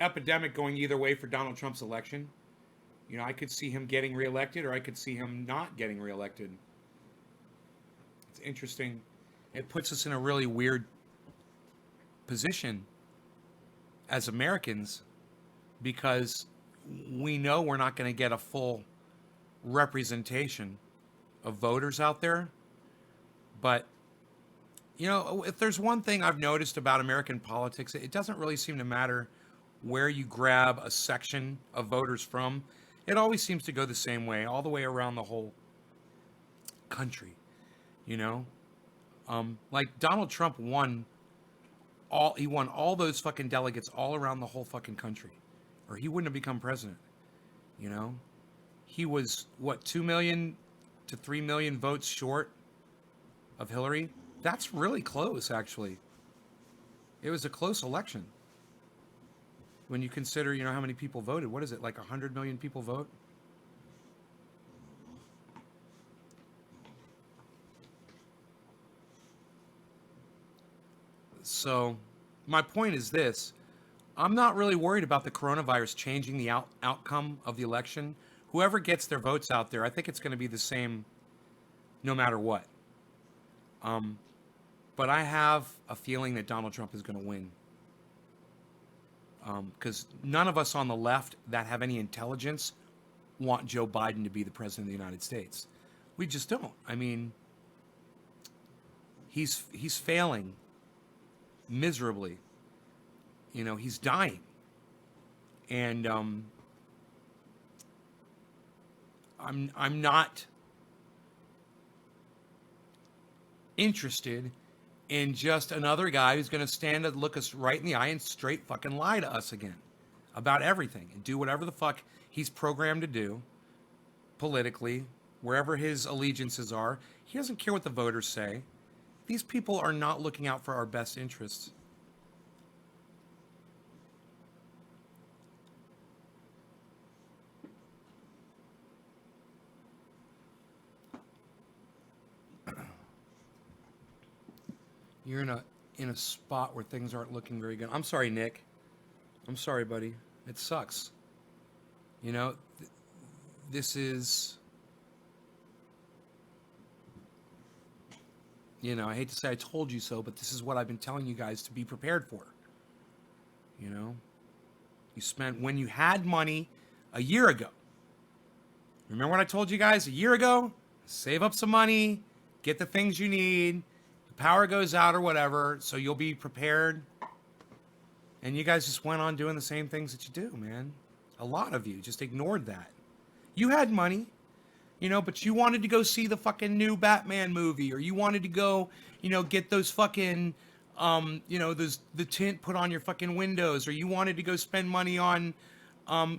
epidemic going either way for Donald Trump's election. You know, I could see him getting reelected, or I could see him not getting reelected. It's interesting. It puts us in a really weird position as Americans, because we know we're not going to get a full representation of voters out there. But, you know, if there's one thing I've noticed about American politics, it doesn't really seem to matter where you grab a section of voters from. It always seems to go the same way, all the way around the whole country, you know? Like Donald Trump won all those fucking delegates all around the whole fucking country, or he wouldn't have become president, you know? He was, what, 2 million to 3 million votes short of Hillary? That's really close, actually. It was a close election. When you consider, you know, how many people voted. What is it, like 100 million people vote? So, my point is this. I'm not really worried about the coronavirus changing the outcome of the election. Whoever gets their votes out there, I think it's going to be the same no matter what. But I have a feeling that Donald Trump is going to win. Because none of us on the left that have any intelligence want Joe Biden to be the president of the United States. We just don't. I mean, he's failing miserably. You know, he's dying. And I'm not interested in just another guy who's going to stand and look us right in the eye and straight fucking lie to us again about everything and do whatever the fuck he's programmed to do politically, wherever his allegiances are. He doesn't care what the voters say. These people are not looking out for our best interests. You're in a spot where things aren't looking very good. I'm sorry, Nick. I'm sorry, buddy. It sucks. You know, this is, you know, I hate to say I told you so, but this is what I've been telling you guys to be prepared for. You know, when you had money a year ago. Remember what I told you guys a year ago? Save up some money, get the things you need. Power goes out or whatever, so you'll be prepared. And you guys just went on doing the same things that you do, man. A lot of you just ignored that. You had money, you know, but you wanted to go see the fucking new Batman movie, or you wanted to go, you know, get those fucking, you know, the tint put on your fucking windows, or you wanted to go spend money on,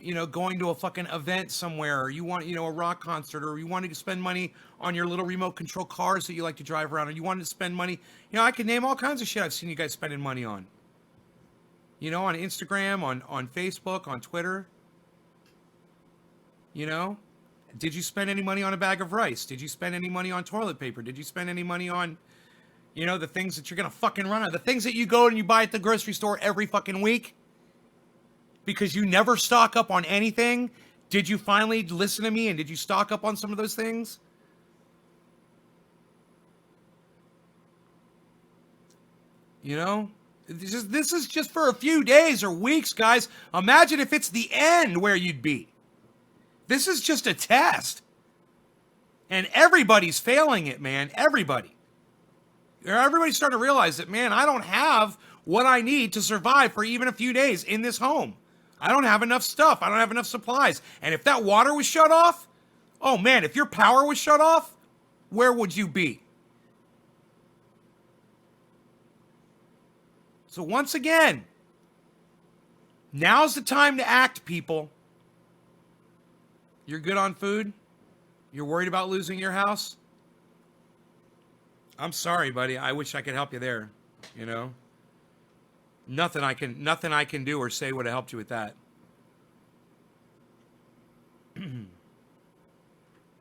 you know, going to a fucking event somewhere, or you want, you know, a rock concert, or you wanted to spend money on your little remote control cars that you like to drive around, or you wanted to spend money, you know, I could name all kinds of shit I've seen you guys spending money on. You know, on Instagram, on Facebook, on Twitter. You know? Did you spend any money on a bag of rice? Did you spend any money on toilet paper? Did you spend any money on, you know, the things that you're going to fucking run out of? The things that you go and you buy at the grocery store every fucking week? Because you never stock up on anything? Did you finally listen to me and did you stock up on some of those things? You know? This is just for a few days or weeks, guys. Imagine if it's the end where you'd be. This is just a test. And everybody's failing it, man. Everybody. Everybody's starting to realize that, man, I don't have what I need to survive for even a few days in this home. I don't have enough stuff. I don't have enough supplies. And if that water was shut off, oh man, if your power was shut off, where would you be? So once again, now's the time to act, people. You're good on food? You're worried about losing your house? I'm sorry, buddy. I wish I could help you there, you know? Nothing I can do or say would have helped you with that.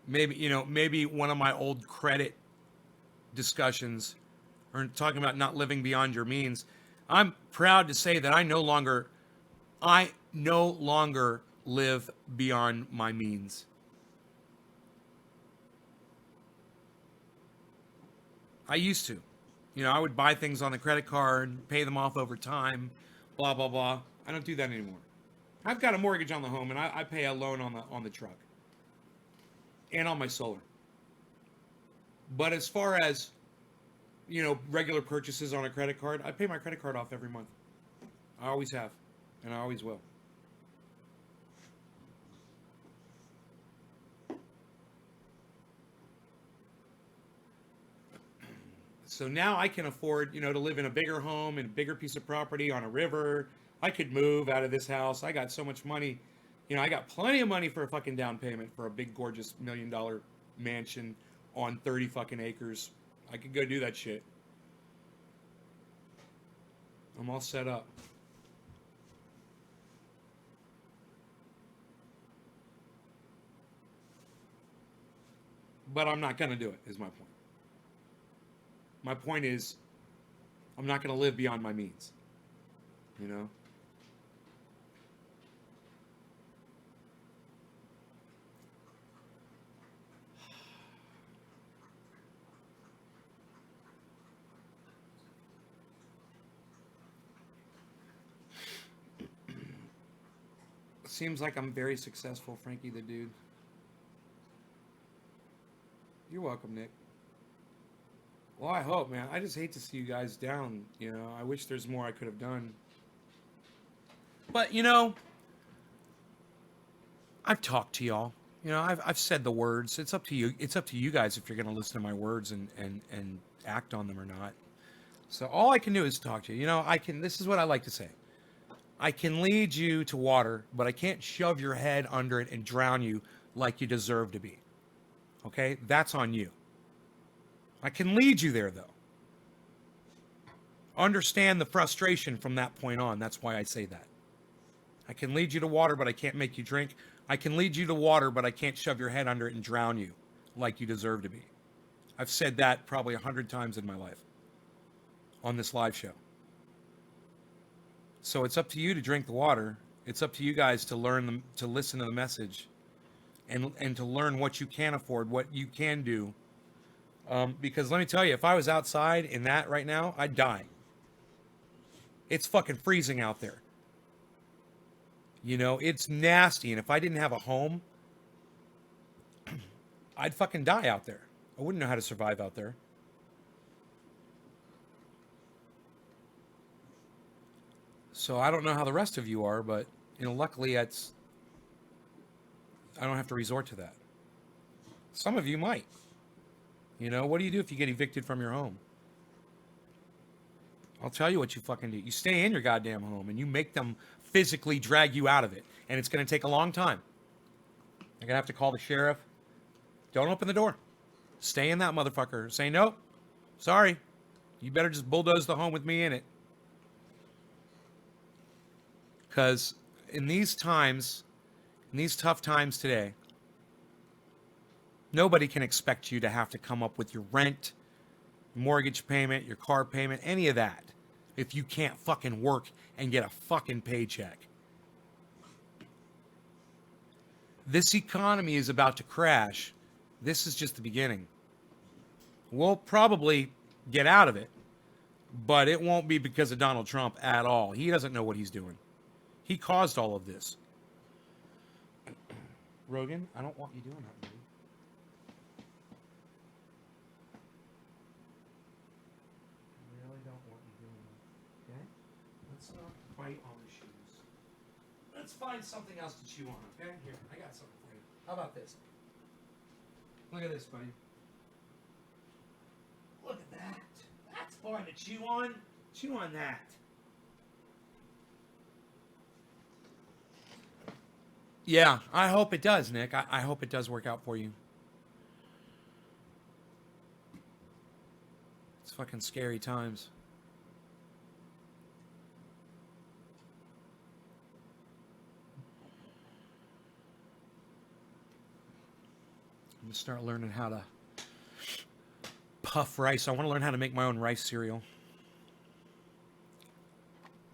Maybe one of my old credit discussions or talking about not living beyond your means. I'm proud to say that I no longer live beyond my means. I used to. You know, I would buy things on the credit card, pay them off over time, blah, blah, blah. I don't do that anymore. I've got a mortgage on the home, and I pay a loan on the truck. And on my solar. But as far as, you know, regular purchases on a credit card, I pay my credit card off every month. I always have, and I always will. So now I can afford, you know, to live in a bigger home and a bigger piece of property on a river. I could move out of this house. I got so much money. You know, I got plenty of money for a fucking down payment for a big, gorgeous $1 million mansion on 30 fucking acres. I could go do that shit. I'm all set up. But I'm not going to do it, is my point. My point is, I'm not going to live beyond my means. You know? Seems like I'm very successful, Frankie the Dude. You're welcome, Nick. Well, I hope, man. I just hate to see you guys down, you know. I wish there's more I could have done. But, you know, I've talked to y'all. You know, I've said the words. It's up to you. It's up to you guys if you're going to listen to my words and act on them or not. So all I can do is talk to you. You know, this is what I like to say. I can lead you to water, but I can't shove your head under it and drown you like you deserve to be. Okay? That's on you. I can lead you there, though. Understand the frustration from that point on. That's why I say that. I can lead you to water, but I can't make you drink. I can lead you to water, but I can't shove your head under it and drown you like you deserve to be. I've said that probably 100 times in my life on this live show. So it's up to you to drink the water. It's up to you guys to learn to listen to the message and to learn what you can afford, what you can do. Because let me tell you, if I was outside in that right now, I'd die. It's fucking freezing out there. You know, it's nasty. And if I didn't have a home, I'd fucking die out there. I wouldn't know how to survive out there. So I don't know how the rest of you are, but, you know, luckily I don't have to resort to that. Some of you might. You know, what do you do if you get evicted from your home? I'll tell you what you fucking do. You stay in your goddamn home and you make them physically drag you out of it. And it's going to take a long time. You're going to have to call the sheriff. Don't open the door. Stay in that motherfucker. Say, nope. Sorry. You better just bulldoze the home with me in it. Because in these times, in these tough times today, Nobody can expect you to have to come up with your rent, mortgage payment, your car payment, any of that if you can't fucking work and get a fucking paycheck. This economy is about to crash. This is just the beginning. We'll probably get out of it, but it won't be because of Donald Trump at all. He doesn't know what he's doing. He caused all of this. Rogan, I don't want you doing that, baby. I really don't want you doing that. Okay? Let's not bite on the shoes. Let's find something else to chew on, okay? Here, I got something for you. How about this? Look at this, buddy. Look at that. That's fun to chew on. Chew on that. Yeah, I hope it does, Nick. I hope it does work out for you. It's fucking scary times. I'm gonna start learning how to puff rice. I want to learn how to make my own rice cereal.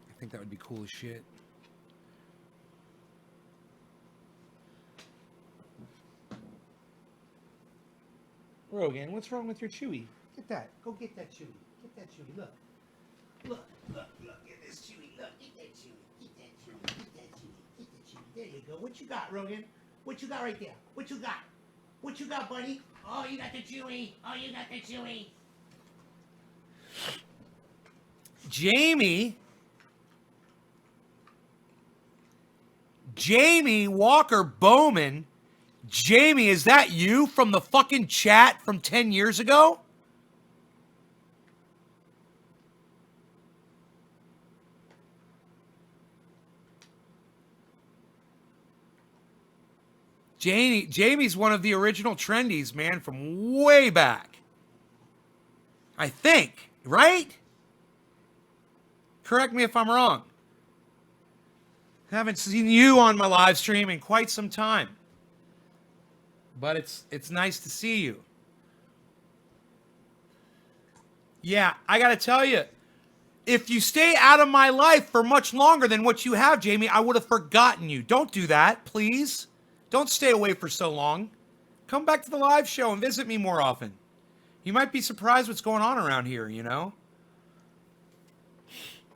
I think that would be cool as shit. Rogan, what's wrong with your Chewy? Get that. Go get that Chewy. Get that Chewy. Look. Look. Get this Chewy. Look. Get that Chewy. Get that Chewy. Get that Chewy. Get that Chewy. There you go. What you got, Rogan? What you got right there? What you got? What you got, buddy? Oh, you got the Chewy. Oh, you got the Chewy. Jamie Walker Bowman. Jamie, is that you from the fucking chat from 10 years ago? Jamie's one of the original trendies, man, from way back. I think, right? Correct me if I'm wrong. Haven't seen you on my live stream in quite some time. But it's nice to see you. Yeah, I got to tell you, if you stay out of my life for much longer than what you have, Jamie, I would have forgotten you. Don't do that, please. Don't stay away for so long. Come back to the live show and visit me more often. You might be surprised what's going on around here, you know?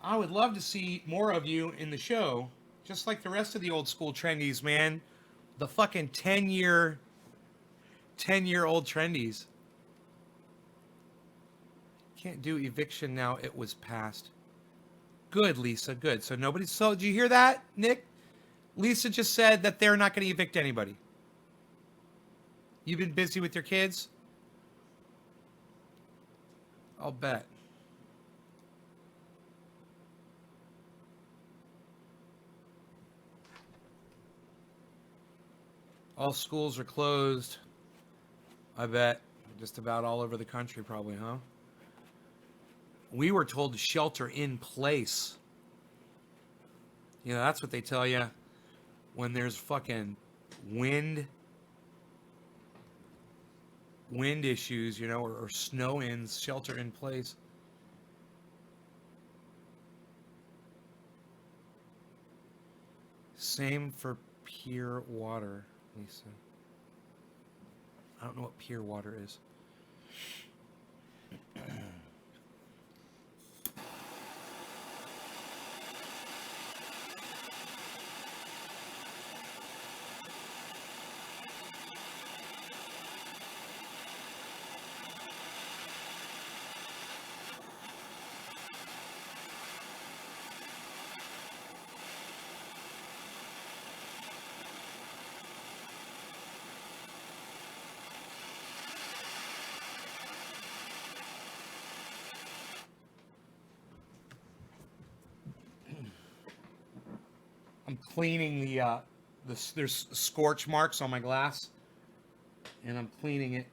I would love to see more of you in the show, just like the rest of the old school trendies, man. The fucking 10-year-old trendies. Can't do eviction now. It was passed. Good, Lisa. Good. So nobody. So did you hear that, Nick? Lisa just said that they're not going to evict anybody. You've been busy with your kids? I'll bet. All schools are closed. I bet. Just about all over the country, probably, huh? We were told to shelter in place. You know, that's what they tell you when there's fucking wind issues, you know, or snow ins, shelter in place. Same for pure water, Lisa. I don't know what pure water is. I'm cleaning there's scorch marks on my glass, and I'm cleaning it.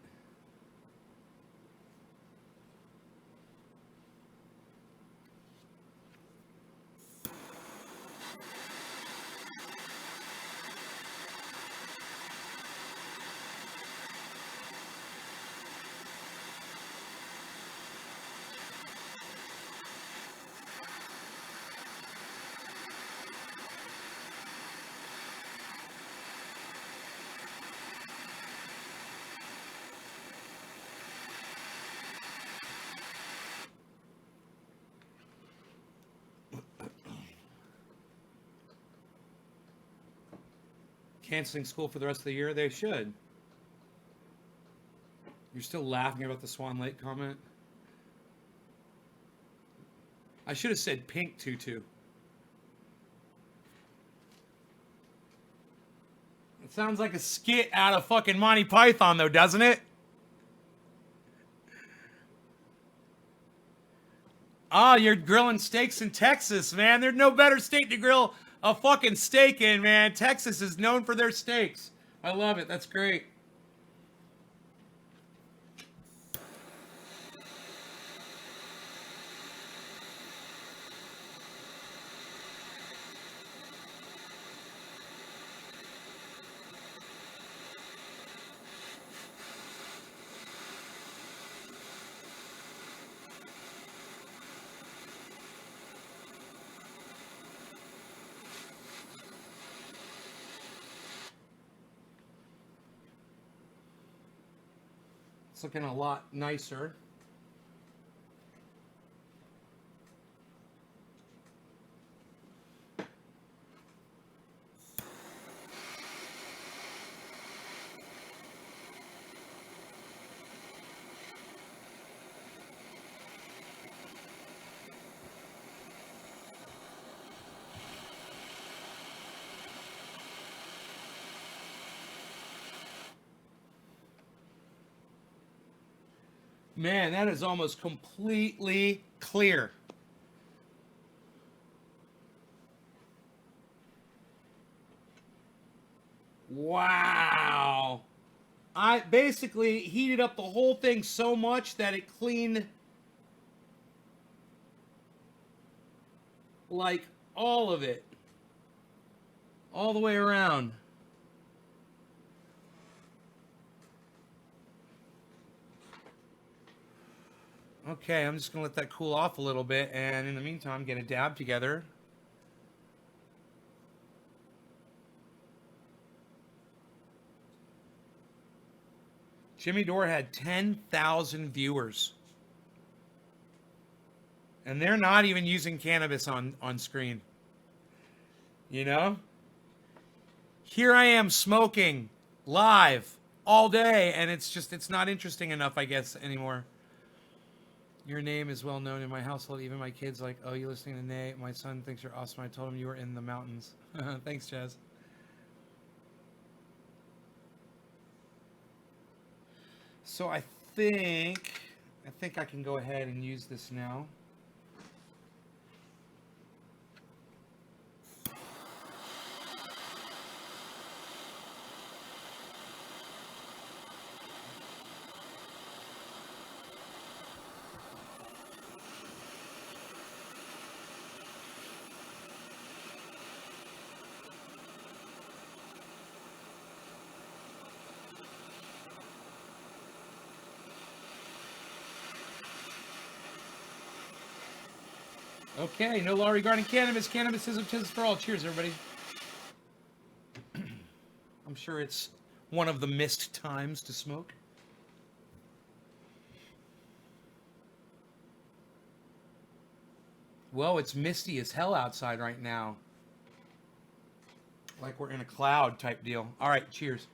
Canceling school for the rest of the year? They should. You're still laughing about the Swan Lake comment? I should have said pink tutu. It sounds like a skit out of fucking Monty Python, though, doesn't it? Ah, you're grilling steaks in Texas, man. There's no better state to grill a fucking steak in, man. Texas is known for their steaks. I love it. That's great. It's looking a lot nicer. Man, that is almost completely clear. Wow. I basically heated up the whole thing so much that it cleaned like all of it. All the way around. Okay, I'm just going to let that cool off a little bit, and in the meantime, get a dab together. Jimmy Dore had 10,000 viewers. And they're not even using cannabis on screen. You know? Here I am smoking live all day, and it's not interesting enough, I guess, anymore. Your name is well known in my household. Even my kids like, oh, you listening to Nate? My son thinks you're awesome. I told him you were in the mountains. Thanks, Chaz. So I think I can go ahead and use this now. Okay, no law regarding cannabis. Cannabis is tis for all. Cheers, everybody. I'm sure it's one of the missed times to smoke. Well, it's misty as hell outside right now. Like we're in a cloud type deal. All right, cheers.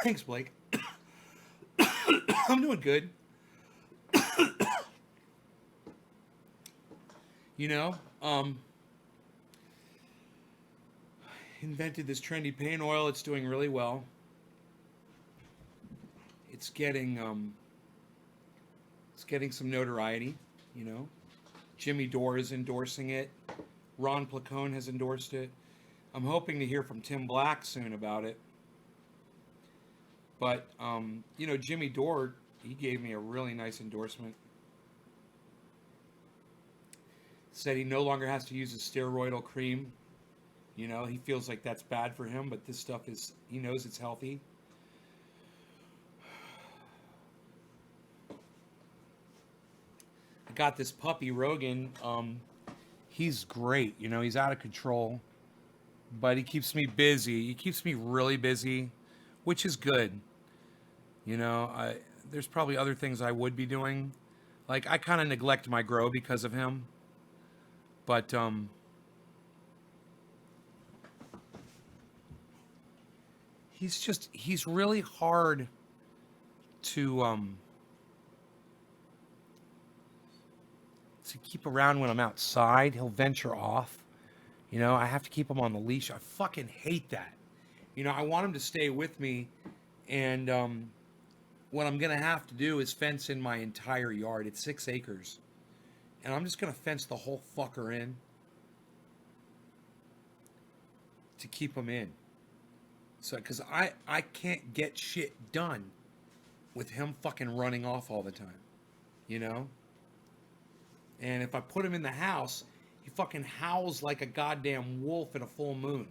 Thanks, Blake. I'm doing good. You know, invented this trendy pain oil. It's doing really well. it's getting some notoriety, you know. Jimmy Dore is endorsing it. Ron Placone has endorsed it. I'm hoping to hear from Tim Black soon about it. But, you know, Jimmy Dore, he gave me a really nice endorsement. Said he no longer has to use a steroidal cream. You know, he feels like that's bad for him, but this stuff is, he knows it's healthy. I got this puppy, Rogan. He's great. You know, he's out of control. But he keeps me busy. He keeps me really busy, which is good. You know, there's probably other things I would be doing. Like, I kind of neglect my grow because of him. But, he's really hard to keep around when I'm outside. He'll venture off. You know, I have to keep him on the leash. I fucking hate that. You know, I want him to stay with me. And what I'm going to have to do is fence in my entire yard. It's 6 acres. And I'm just going to fence the whole fucker in to keep him in. So, because I can't get shit done with him fucking running off all the time. You know? And if I put him in the house, he fucking howls like a goddamn wolf in a full moon.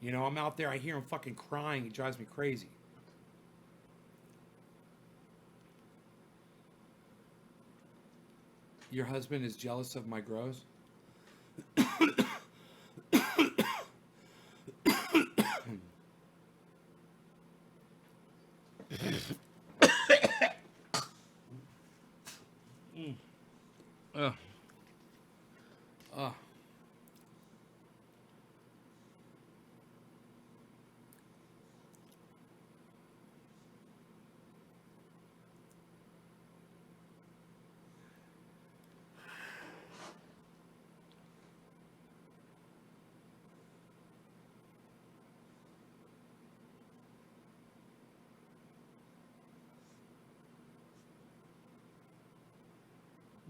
You know, I'm out there, I hear him fucking crying. It drives me crazy. Your husband is jealous of my grows?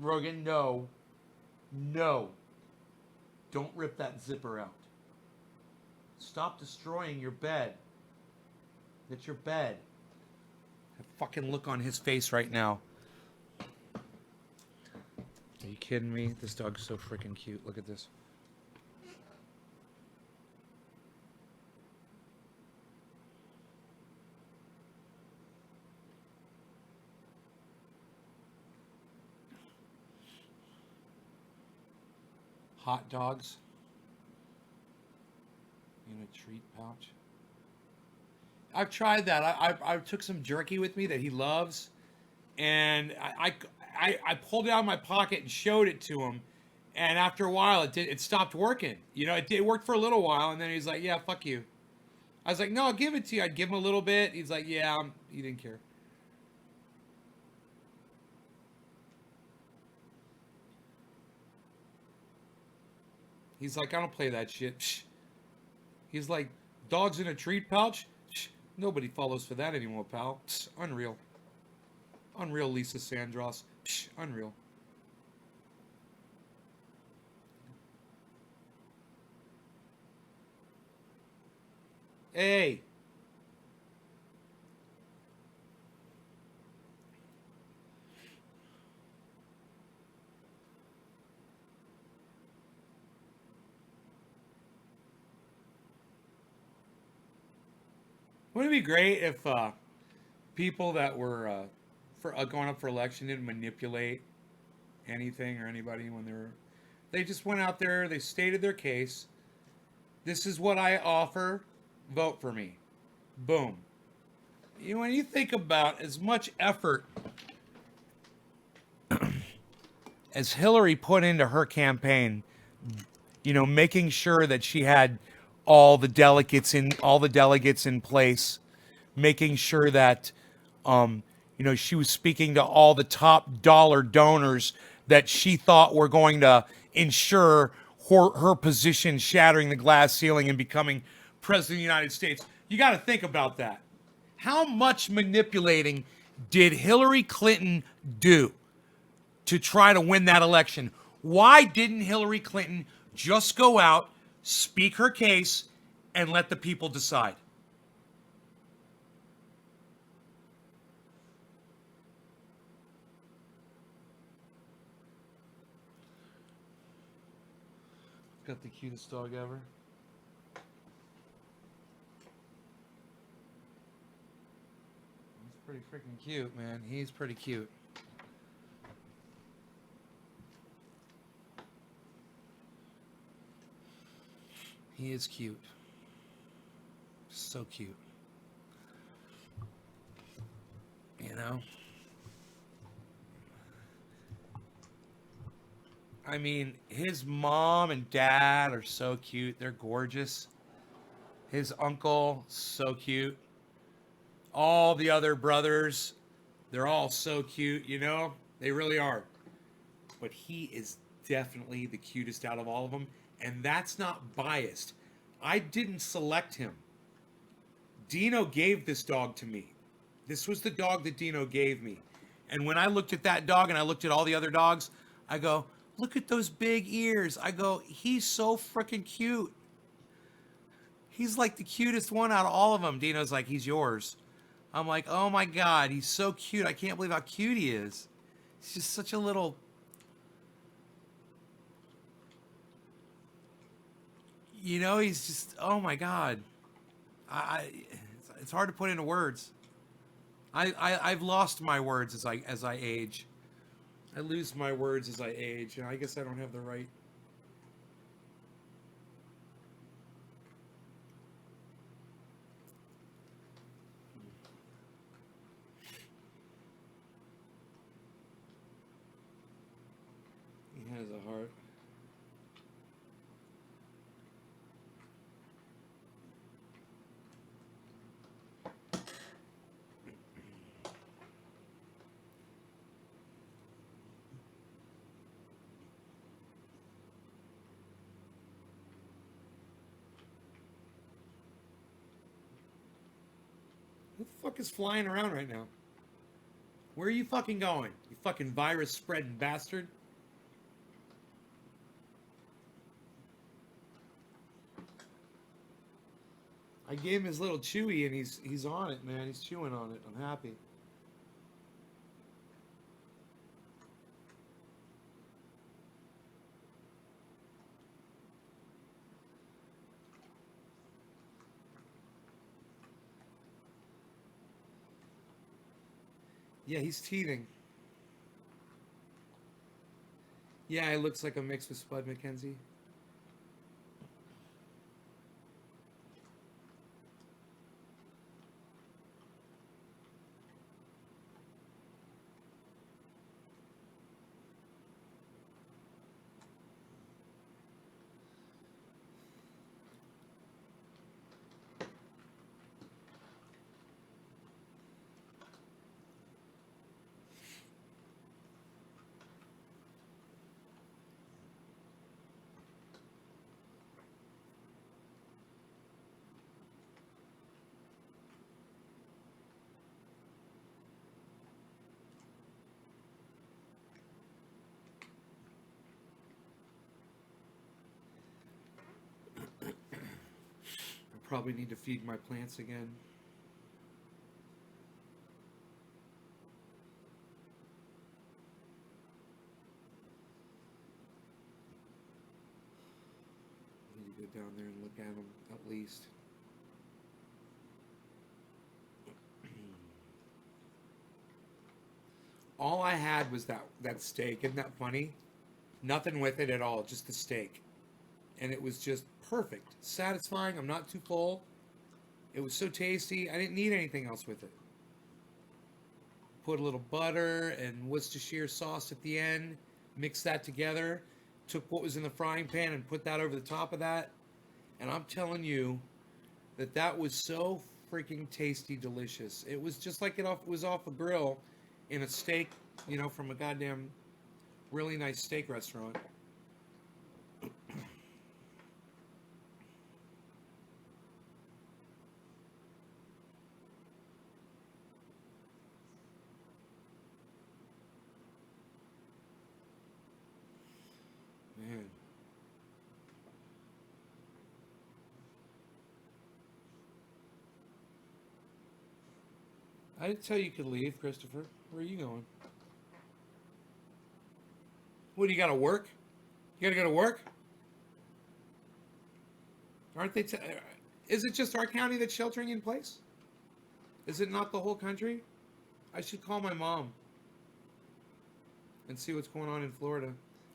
Rogan, no. No. Don't rip that zipper out. Stop destroying your bed. It's your bed. That fucking look on his face right now. Are you kidding me? This dog's so freaking cute. Look at this. Hot dogs in a treat pouch. I've tried that. I took some jerky with me that he loves, and I pulled it out of my pocket and showed it to him, and after a while it stopped working. You know, it worked for a little while, and then he's like, "Yeah, fuck you." I was like, "No, I'll give it to you." I'd give him a little bit. He's like, "Yeah," he didn't care. He's like, "I don't play that shit." Psh. He's like, "Dogs in a treat pouch? Psh. Nobody follows for that anymore, pal." Psh. Unreal. Unreal, Lisa Sandros. Psh. Unreal. Hey. Wouldn't it be great if people that were going up for election didn't manipulate anything or anybody when they just went out there, they stated their case. This is what I offer. Vote for me. Boom. You know, when you think about as much effort as Hillary put into her campaign, you know, making sure that she had all the delegates in place, making sure that you know, she was speaking to all the top dollar donors that she thought were going to ensure her position shattering the glass ceiling and becoming president of the United States. You got to think about that. How much manipulating did Hillary Clinton do to try to win that election? Why didn't Hillary Clinton just go out, speak her case, and let the people decide? Got the cutest dog ever. He's pretty freaking cute, man. He's pretty cute. He is cute. So cute. You know? I mean, his mom and dad are so cute. They're gorgeous. His uncle, so cute. All the other brothers, they're all so cute, you know? They really are. But he is definitely the cutest out of all of them. And that's not biased. I didn't select him. Dino gave this dog to me. This was the dog that Dino gave me. And when I looked at that dog and I looked at all the other dogs, I go, look at those big ears. I go, he's so freaking cute. He's like the cutest one out of all of them. Dino's like, he's yours. I'm like, oh my God, he's so cute. I can't believe how cute he is. He's just such a little... You know, he's just, oh my God. It's hard to put into words. I've lost my words as I age. I lose my words as I age. I guess I don't have the right. He has a heart. Who the fuck is flying around right now? Where are you fucking going? You fucking virus spreading bastard. I gave him his little chewy and he's on it, man. He's chewing on it. I'm happy. Yeah, he's teething. Yeah, it looks like a mix with Spud McKenzie. Probably need to feed my plants again. I need to go down there and look at them at least. All I had was that steak. Isn't that funny? Nothing with it at all, just the steak. And it was just perfect, satisfying. I'm not too full. It was so tasty. I didn't need anything else with it. Put a little butter and Worcestershire sauce at the end. Mix that together. Took what was in the frying pan and put that over the top of that. And I'm telling you that was so freaking tasty, delicious. It was just like it was off a grill in a steak, you know, from a goddamn really nice steak restaurant. Man. I didn't tell you could leave, Christopher. Where are you going? What, do you gotta work? You gotta go to work? Aren't they? Is it just our county that's sheltering in place? Is it not the whole country? I should call my mom and see what's going on in Florida.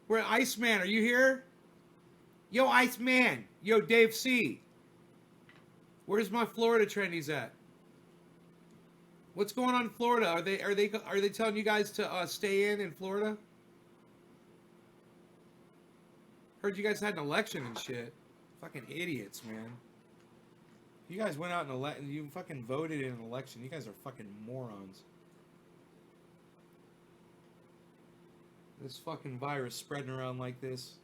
Where Iceman, are you here? Yo, Iceman. Yo, Dave C. Where's my Florida trendies at? What's going on in Florida? Are they telling you guys to stay in Florida? Heard you guys had an election and shit. Fucking idiots, man. You guys went out and you fucking voted in an election. You guys are fucking morons. This fucking virus spreading around like this.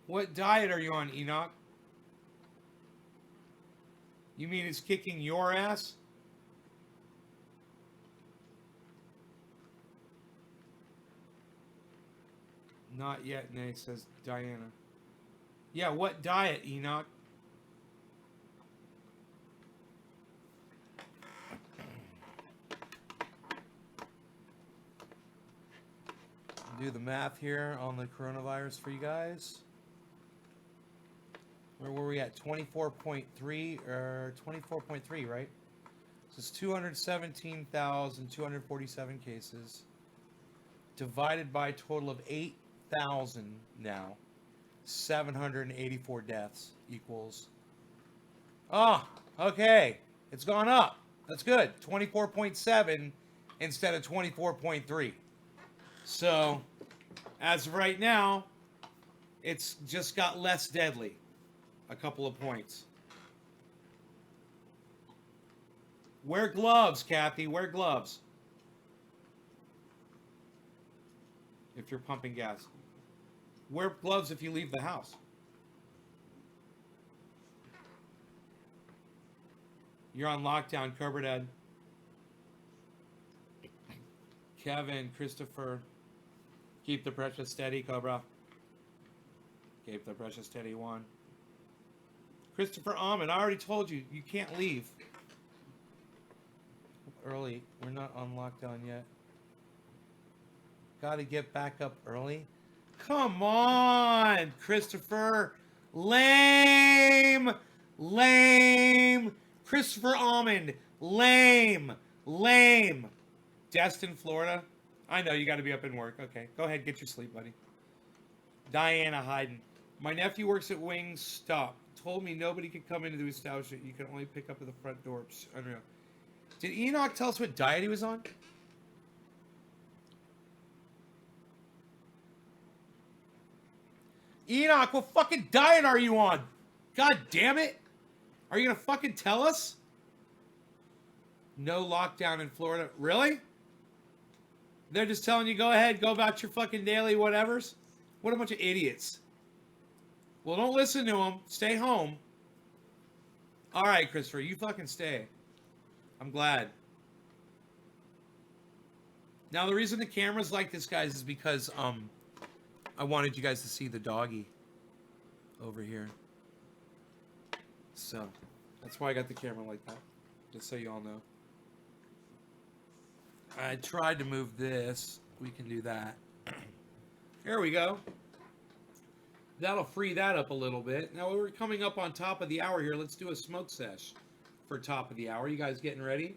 What diet are you on, Enoch? You mean it's kicking your ass? Not yet, Nay, says Diana. Yeah, what diet, Enoch? Do the math here on the coronavirus for you guys. Where were we at? 24.3 or 24.3, right? So it's 217,247 cases divided by a total of 8,000 now. 784 deaths equals. Oh, okay. It's gone up. That's good. 24.7 instead of 24.3. So, as of right now, it's just got less deadly. A couple of points. Wear gloves, Kathy. Wear gloves. If you're pumping gas. Wear gloves if you leave the house. You're on lockdown, Cobra Dad. Kevin, Christopher. Keep the pressure steady, Cobra. Keep the pressure steady, one. Christopher Ahmed, I already told you, you can't leave. Early. We're not on lockdown yet. Gotta get back up early. Come on, Christopher. Lame. Lame. Christopher Almond. Lame. Lame. Destin, Florida. I know, you gotta be up and work. Okay, go ahead, get your sleep, buddy. Diana Hayden. My nephew works at Wingstop. Told me nobody could come into the establishment. You can only pick up at the front door. Psh, unreal. Did Enoch tell us what diet he was on? Enoch, what fucking diet are you on? God damn it. Are you gonna fucking tell us? No lockdown in Florida. Really? They're just telling you, go ahead, go about your fucking daily whatevers? What a bunch of idiots. Well, don't listen to them. Stay home. All right, Christopher, you fucking stay. I'm glad. Now, the reason the camera's like this, guys, is because I wanted you guys to see the doggy over here. So, that's why I got the camera like that. Just so you all know. I tried to move this. We can do that. Here we go. That'll free that up a little bit. Now we're coming up on top of the hour here. Let's do a smoke sesh for top of the hour. You guys getting ready?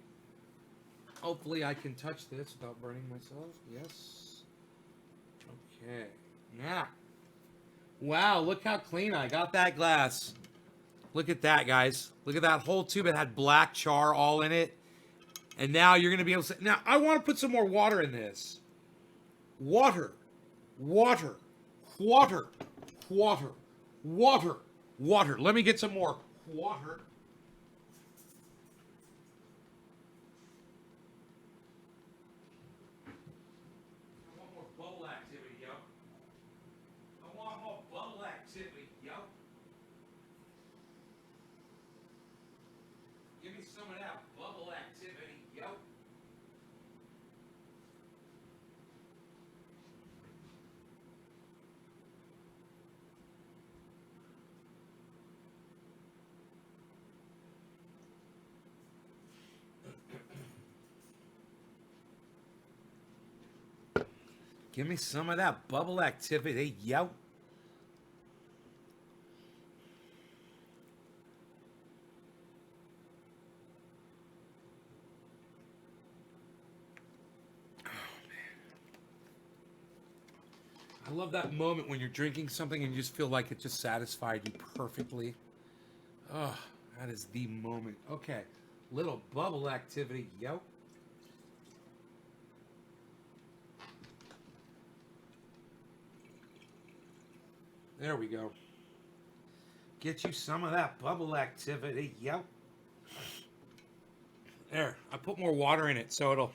Hopefully I can touch this without burning myself. Yes. Okay. Yeah. Wow, look how clean I got that glass. Look at that, guys. Look at that whole tube. It had black char all in it. And now you're going to be able to... Now, I want to put some more water in this. Water. Water. Water. Water. Water. Water. Let me get some more water. I want more bubble activity, yo. some of that bubble activity. Yep. Give me some of that bubble activity. Yep. I love that moment when you're drinking something and you just feel like it just satisfied you perfectly. Oh, that is the moment. Okay, little bubble activity. Yep. There we go. Get you some of that bubble activity. Yep. There, I put more water in it so it'll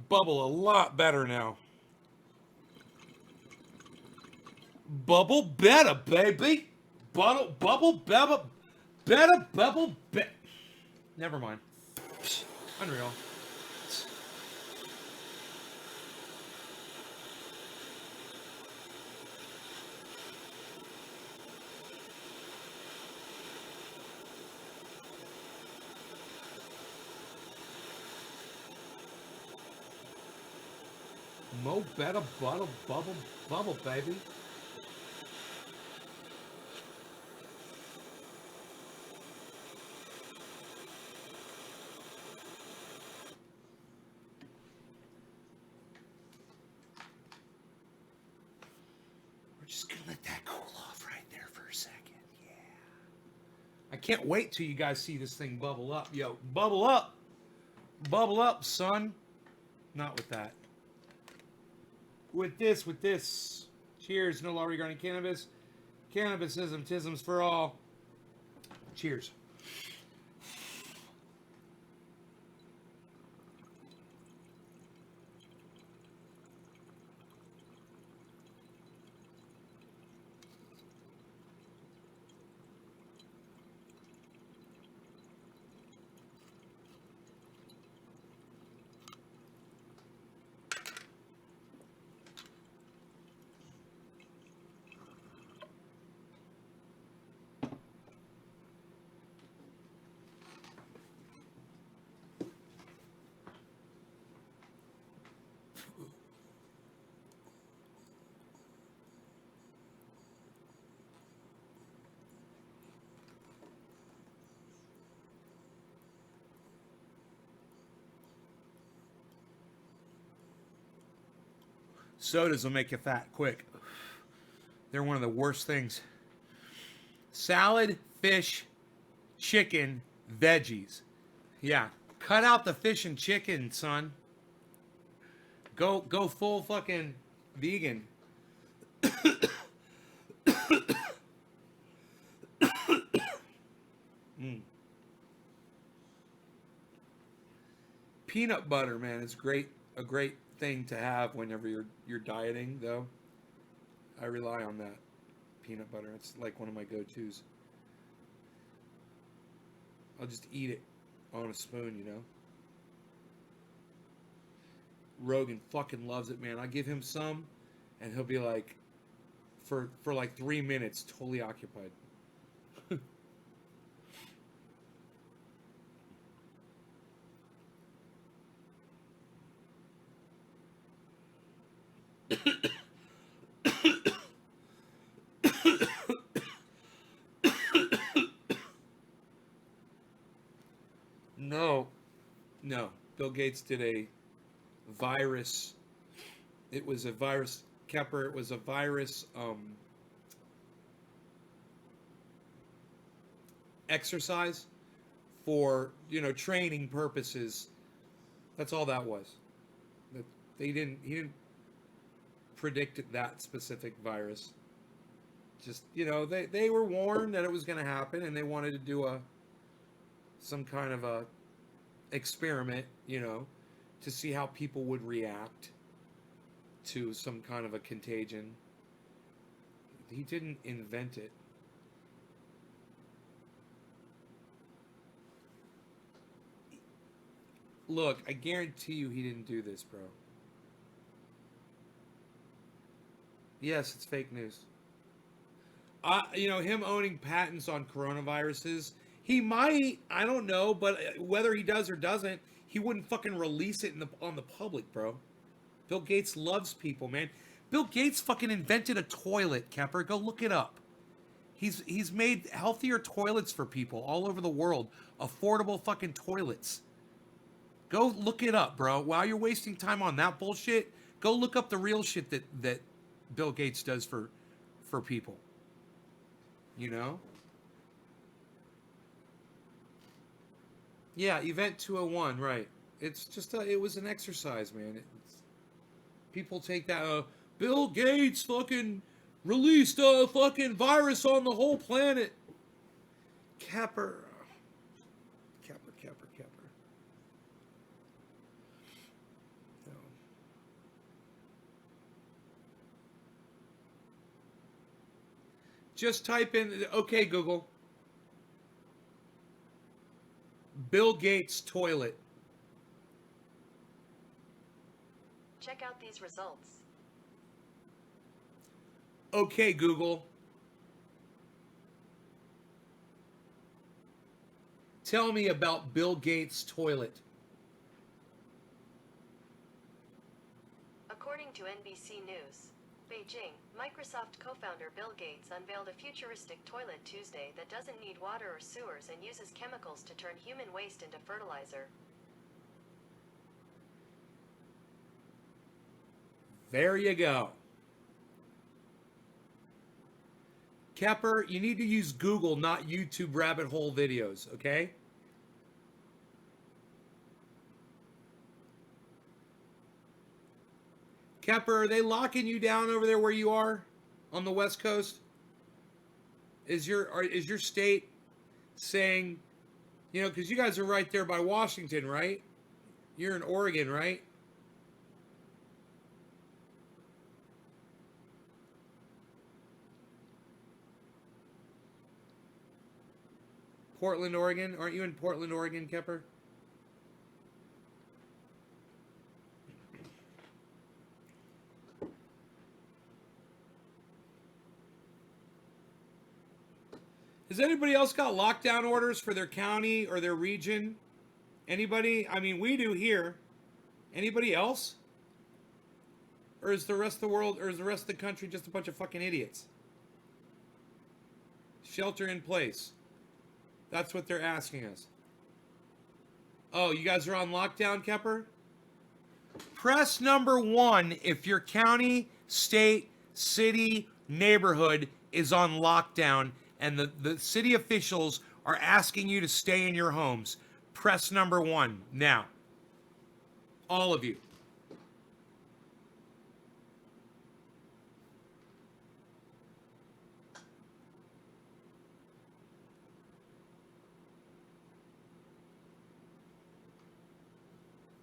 bubble a lot better now. Bubble better, baby. Bubble better, bubble better. Never mind. Unreal. Mo better bubble, baby. We're just gonna let that cool off right there for a second. Yeah. I can't wait till you guys see this thing bubble up. Yo, bubble up. Bubble up, son. Not with that. With this. Cheers. No law regarding cannabis. Cannabisism, tisms for all. Cheers. Sodas will make you fat quick. They're one of the worst things. Salad, fish, chicken, veggies. Yeah, cut out the fish and chicken, son. Go full fucking vegan. Peanut butter, man, is a great thing to have whenever you're dieting, though. I rely on that peanut butter. It's like one of my go-tos. I'll just eat it on a spoon, you know. Rogan fucking loves it, man. I give him some, and he'll be like, for like 3 minutes, totally occupied. No. Bill Gates did a virus. It was a virus, Kepper. It was a virus exercise for, training purposes. That's all that was. He didn't predict that specific virus. Just, they were warned that it was going to happen, and they wanted to do some kind of a experiment, to see how people would react to some kind of a contagion. He didn't invent it. Look, I guarantee you he didn't do this, bro. Yes, it's fake news. Him owning patents on coronaviruses, he might, I don't know, but whether he does or doesn't, he wouldn't fucking release it on the public, bro. Bill Gates loves people, man. Bill Gates fucking invented a toilet, Kepper. Go look it up. He's made healthier toilets for people all over the world. Affordable fucking toilets. Go look it up, bro. While you're wasting time on that bullshit, go look up the real shit that Bill Gates does for people. You know? Yeah, Event 201, right. It's just it was an exercise, man. People take that Bill Gates fucking released a fucking virus on the whole planet. Capper. No. Just type in, okay, Google. Bill Gates toilet. Check out these results. Okay, Google. Tell me about Bill Gates toilet. According to NBC News, Beijing, Microsoft co-founder Bill Gates unveiled a futuristic toilet Tuesday that doesn't need water or sewers and uses chemicals to turn human waste into fertilizer. There you go. Kepper, you need to use Google, not YouTube rabbit hole videos, okay? Kepper, are they locking you down over there where you are on the West Coast? Is your state saying, because you guys are right there by Washington, right? You're in Oregon, right? Portland, Oregon? Aren't you in Portland, Oregon, Kepper? Has anybody else got lockdown orders for their county or their region? Anybody? I mean, we do here. Anybody else? Or is the rest of the world, or is the rest of the country just a bunch of fucking idiots? Shelter in place. That's what they're asking us. Oh, you guys are on lockdown, Kepper? Press number 1 if your county, state, city, neighborhood is on lockdown and the city officials are asking you to stay in your homes. Press number 1 now. All of you.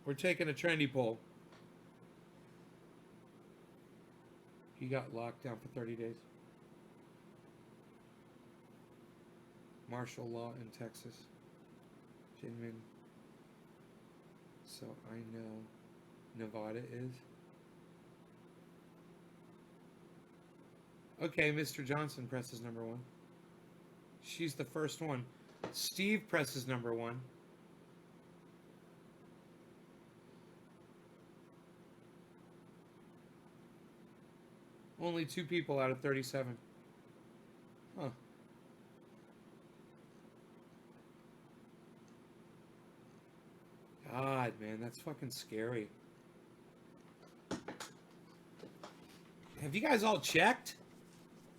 We're taking a trendy poll. He got locked down for 30 days. Martial law in Texas. Jinmin. So I know Nevada is. Okay, Mr. Johnson presses number 1. She's the first one. Steve presses number 1. Only 2 people out of 37. Huh. God, man, that's fucking scary. Have you guys all checked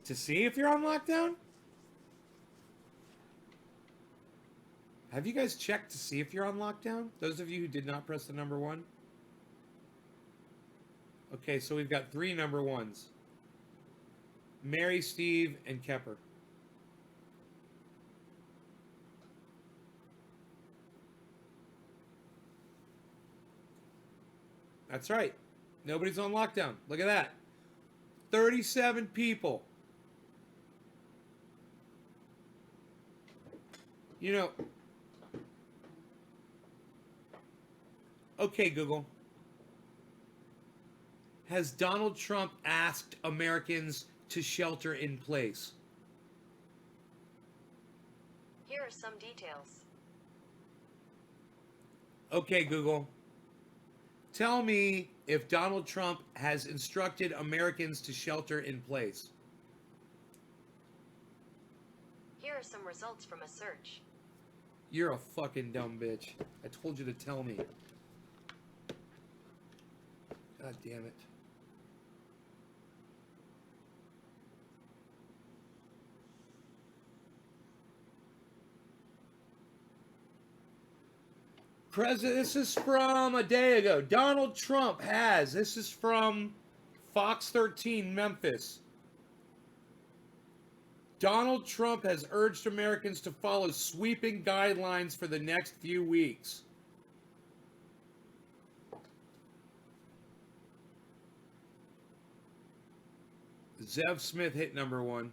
to see if you're on lockdown? Have you guys checked to see if you're on lockdown? Those of you who did not press the number 1? Okay, so we've got 3 number 1s. Mary, Steve, and Kepper. That's right. Nobody's on lockdown. Look at that. 37 people. You know, Okay, Google. Has Donald Trump asked Americans to shelter in place? Here are some details. Okay, Google. Tell me if Donald Trump has instructed Americans to shelter in place. Here are some results from a search. You're a fucking dumb bitch. I told you to tell me. God damn it. President, this is from a day ago. Donald Trump has. This is from Fox 13, Memphis. Donald Trump has urged Americans to follow sweeping guidelines for the next few weeks. Zev Smith hit number one.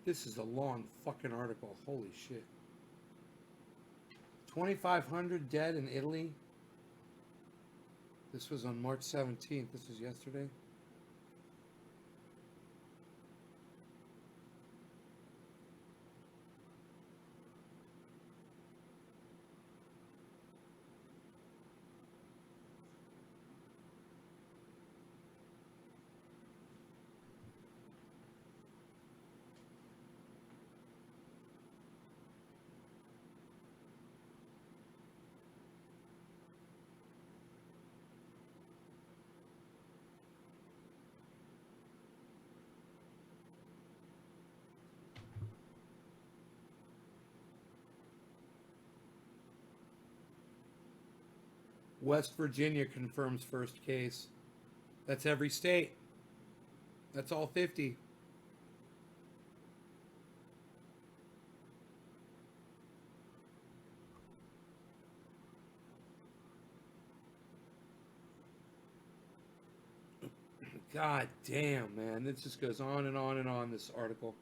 This is a long fucking article. Holy shit. 2,500 dead in Italy. This was on March 17th. This was yesterday. West Virginia confirms first case. That's every state. That's all 50. God damn, man. This just goes on and on and on, this article.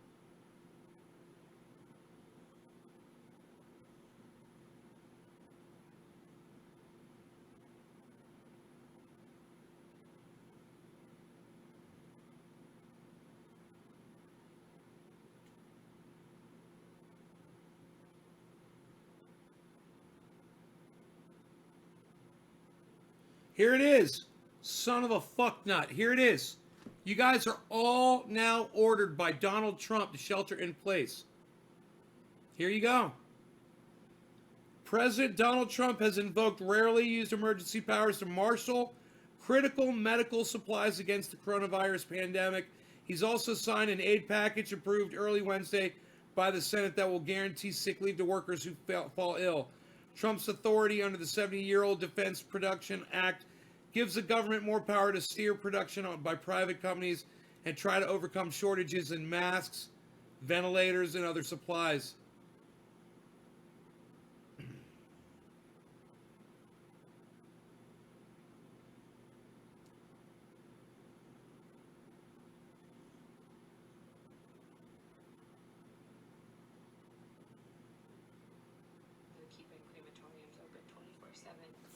Here it is. Son of a fucknut. Here it is. You guys are all now ordered by Donald Trump to shelter in place. Here you go. President Donald Trump has invoked rarely used emergency powers to marshal critical medical supplies against the coronavirus pandemic. He's also signed an aid package approved early Wednesday by the Senate that will guarantee sick leave to workers who fall ill. Trump's authority under the 70-year-old Defense Production Act gives the government more power to steer production by private companies and try to overcome shortages in masks, ventilators, and other supplies.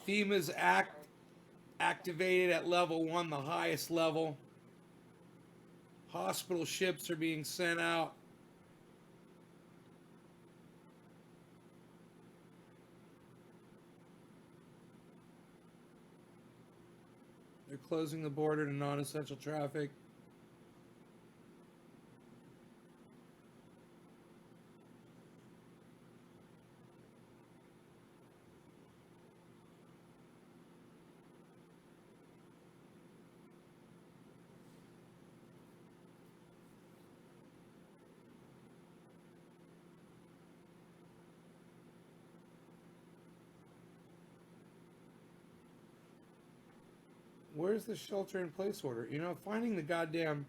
FEMA's activated at level 1, the highest level. Hospital ships are being sent out. They're closing the border to non-essential traffic. Where's the shelter-in-place order? You know, finding the goddamn...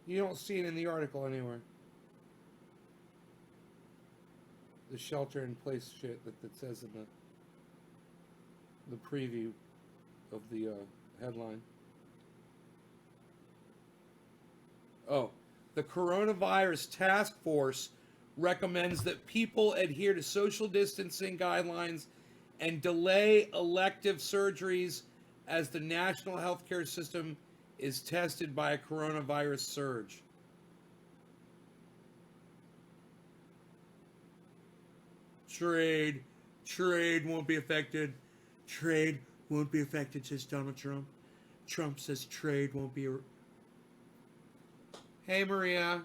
You don't see it in the article anywhere. The shelter-in-place shit that says in the preview of the headline. Oh, the Coronavirus Task Force recommends that people adhere to social distancing guidelines and delay elective surgeries as the national healthcare system is tested by a coronavirus surge. Trade won't be affected. Trade won't be affected, says Donald Trump. Trump says trade won't be... Hey, Maria.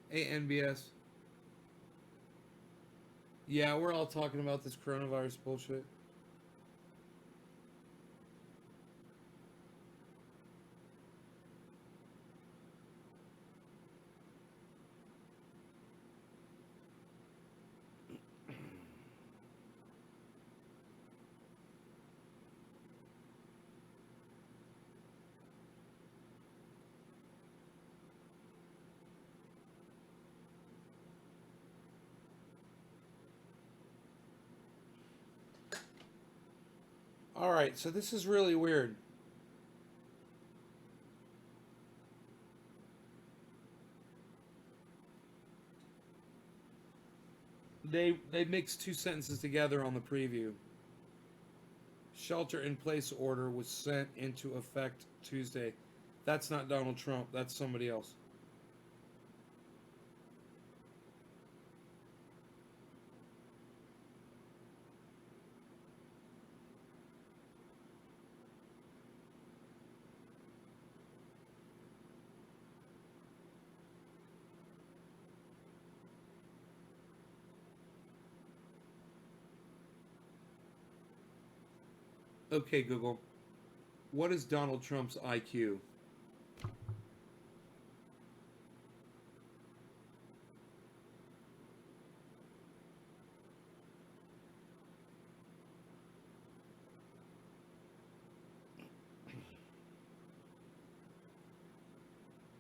Hey, NBS. Yeah, we're all talking about this coronavirus bullshit. Alright, so this is really weird. They mixed two sentences together on the preview. Shelter-in-place order was sent into effect Tuesday. That's not Donald Trump. That's somebody else. Okay, Google. What is Donald Trump's IQ?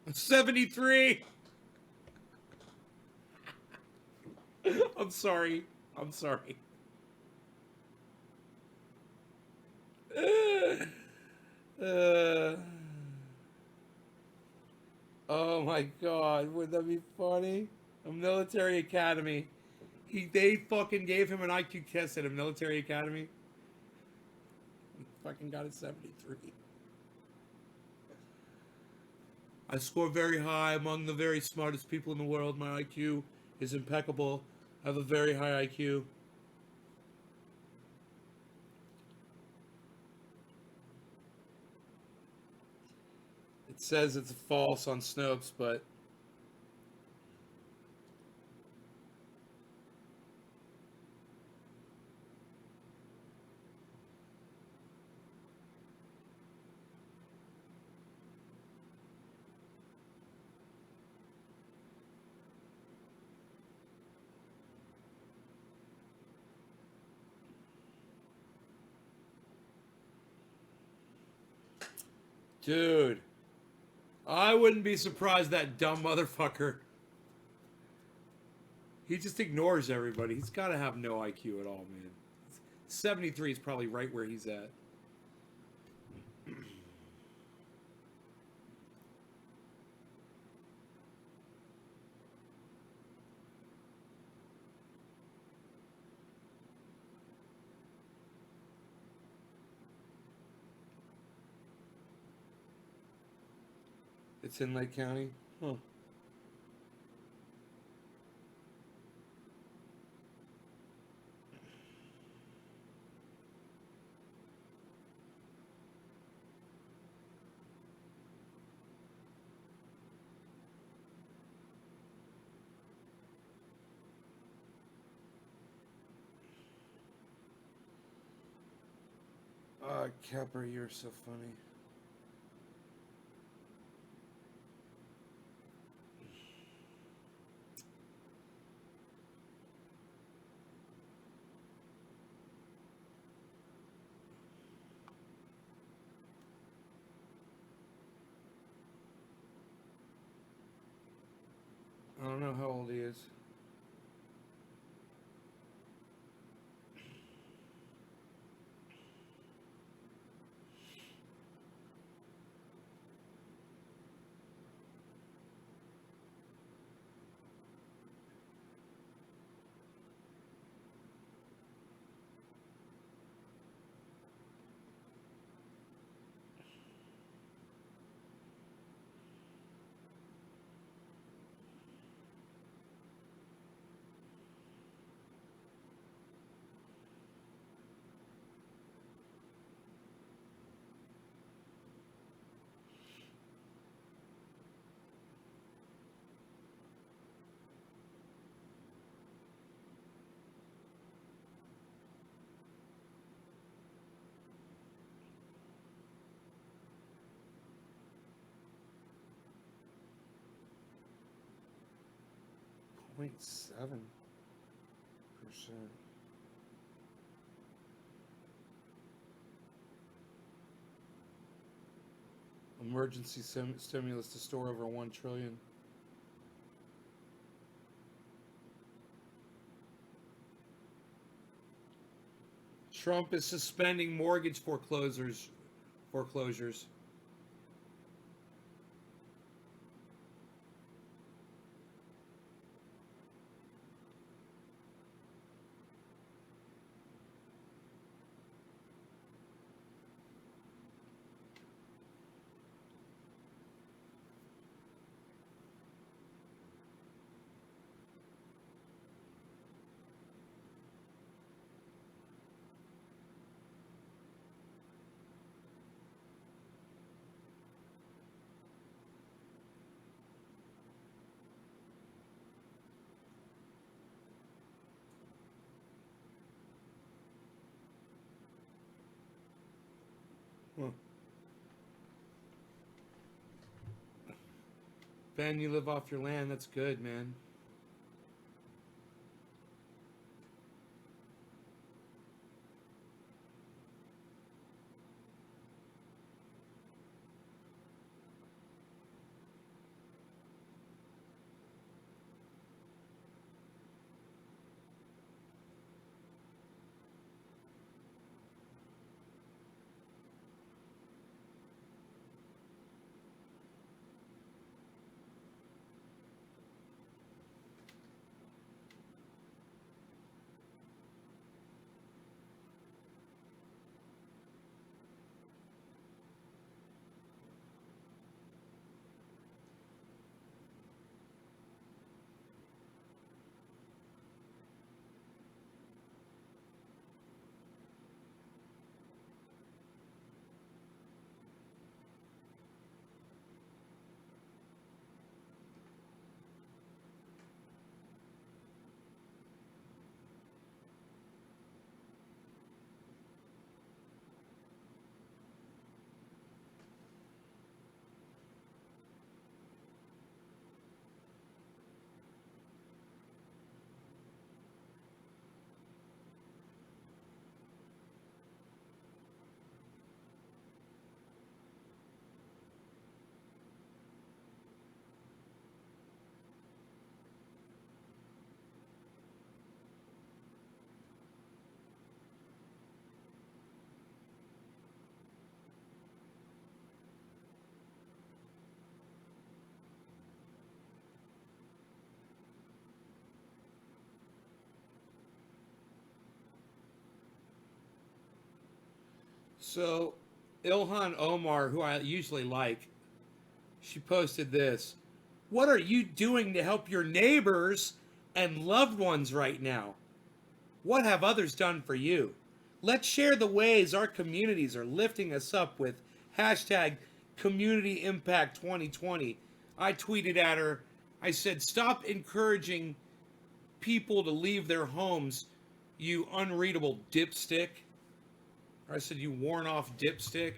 $73. I'm sorry. Oh my God, would that be funny? A military academy. They fucking gave him an IQ test at a military academy. He fucking got a 73. I score very high among the very smartest people in the world. My IQ is impeccable. I have a very high IQ. It says it's false on Snopes, but Dude. I wouldn't be surprised that dumb motherfucker. He just ignores everybody. He's got to have no IQ at all, man. 73 is probably right where he's at. It's in Lake County? Huh. Capper, you're so funny. I don't know how old he is. .7%. Emergency stimulus to store over 1 trillion. Trump is suspending mortgage foreclosures. Huh. Ben, you live off your land. That's good, man. So, Ilhan Omar, who I usually like, she posted this. What are you doing to help your neighbors and loved ones right now? What have others done for you? Let's share the ways our communities are lifting us up with hashtag Community Impact 2020. I tweeted at her, I said, stop encouraging people to leave their homes, you unreadable dipstick. Or I said, you worn off dipstick.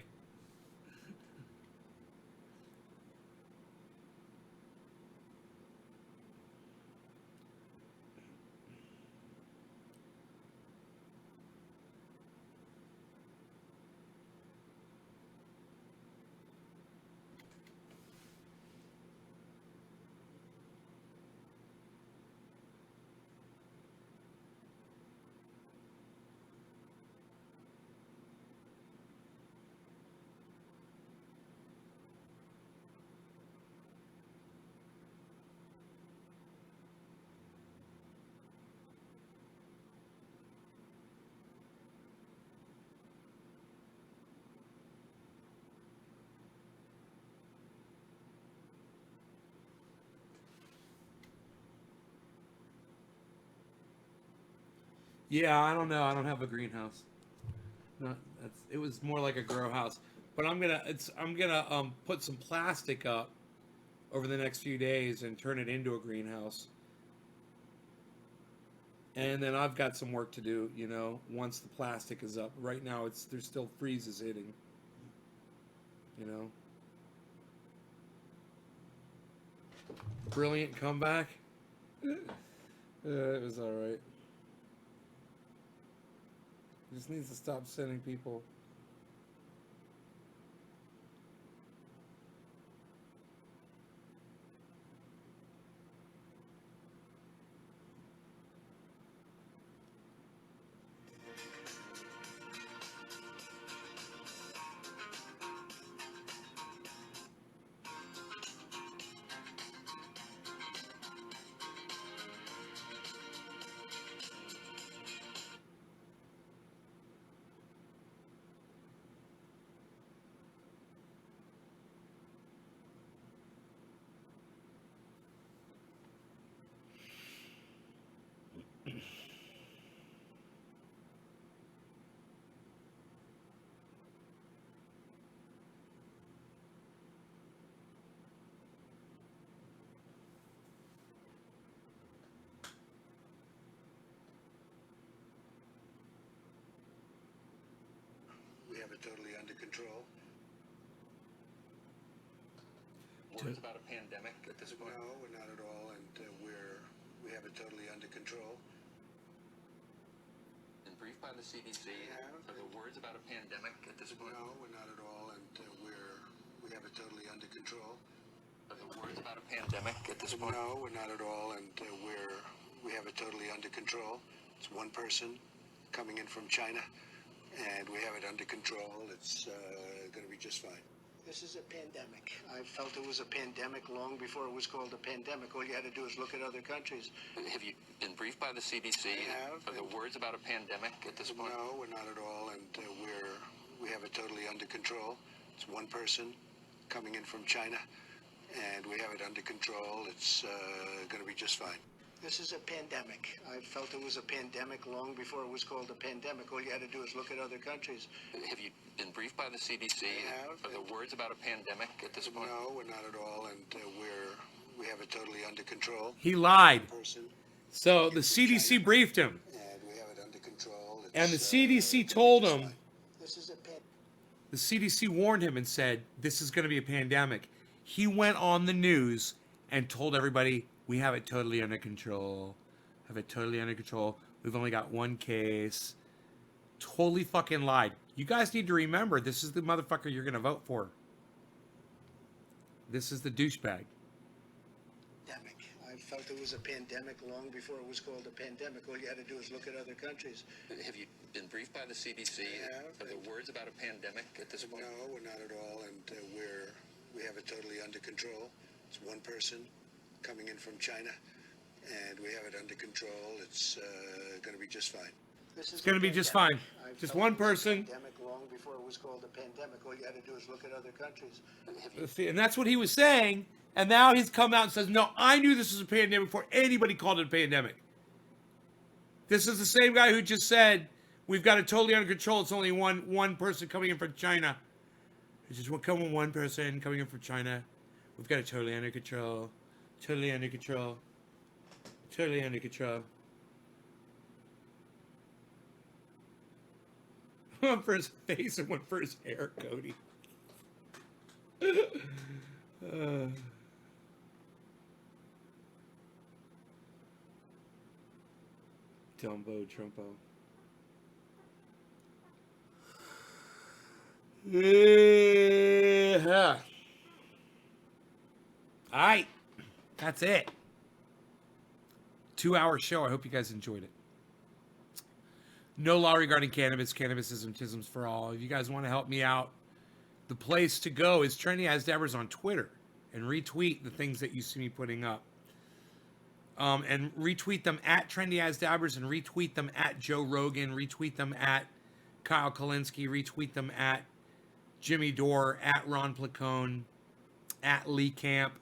Yeah, I don't know. I don't have a greenhouse. No, it was more like a grow house. But I'm gonna put some plastic up over the next few days and turn it into a greenhouse. And then I've got some work to do, once the plastic is up. Right now there's still freezes hitting. Brilliant comeback. It was alright. Just needs to stop sending people. We have it totally under control. Worries about a pandemic at this point? No, we're not at all, and we have it totally under control. And briefed by the CDC, are there words about a pandemic at this point? No, we're not at all, and we have it totally under control. Are there words about a pandemic at this point? No, we're not at all, and we have it totally under control. It's one person coming in from China, and we have it under control. It's going to be just fine. This is a pandemic. I felt it was a pandemic long before it was called a pandemic. All you had to do is look at other countries. Have you been briefed by the CDC? Are there words about a pandemic at this point? No, we're not at all, and we have it totally under control. It's one person coming in from China, and we have it under control. It's going to be just fine. This is a pandemic. I felt it was a pandemic long before it was called a pandemic. All you had to do is look at other countries. Have you been briefed by the CDC? Are there words about a pandemic at this point? No, we're not at all, and we have it totally under control. He lied. Person, So the CDC briefed him. and we have it under control. It's, And the CDC told just him, fine. This is a the CDC warned him and said, this is going to be a pandemic. He went on the news and told everybody, we have it totally under control. Have it totally under control. We've only got one case. Totally fucking lied. You guys need to remember, this is the motherfucker you're going to vote for. This is the douchebag. pandemic. I felt it was a pandemic long before it was called a pandemic. All you had to do is look at other countries. Have you been briefed by the CDC? Are there words about a pandemic at this point? No, we're not at all, and we have it totally under control. It's one person coming in from China, and we have it under control. It's going to be just fine. This is It's going to a be just pandemic. fine. I've Just felt one it was a person. Pandemic long before it was called a pandemic. All you got to do is look at other countries. Have you See, and that's what he was saying. And now he's come out and says, no, I knew this was a pandemic before anybody called it a pandemic. This is the same guy who just said, we've got it totally under control. It's only one person coming in from China. It's just one person coming in from China. We've got it totally under control. Totally under control. Totally under control. One for his face and one for his hair, Cody. Dumbo Trumpo. Yeah. All right. That's it. 2-hour show. I hope you guys enjoyed it. No law regarding cannabis. Cannabisism, tisms for all. If you guys want to help me out, the place to go is Trendy As Dabbers on Twitter and retweet the things that you see me putting up. And retweet them at Trendy As Dabbers and retweet them at Joe Rogan. Retweet them at Kyle Kalinske. Retweet them at Jimmy Dore, at Ron Placone, at Lee Camp,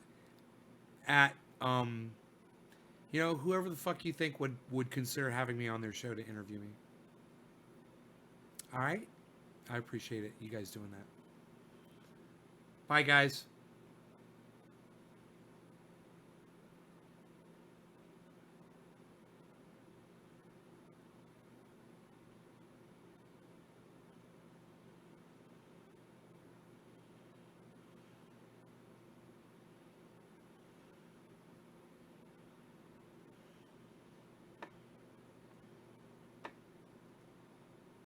at whoever the fuck you think would consider having me on their show to interview me. All right? I appreciate it. You guys doing that. Bye, guys.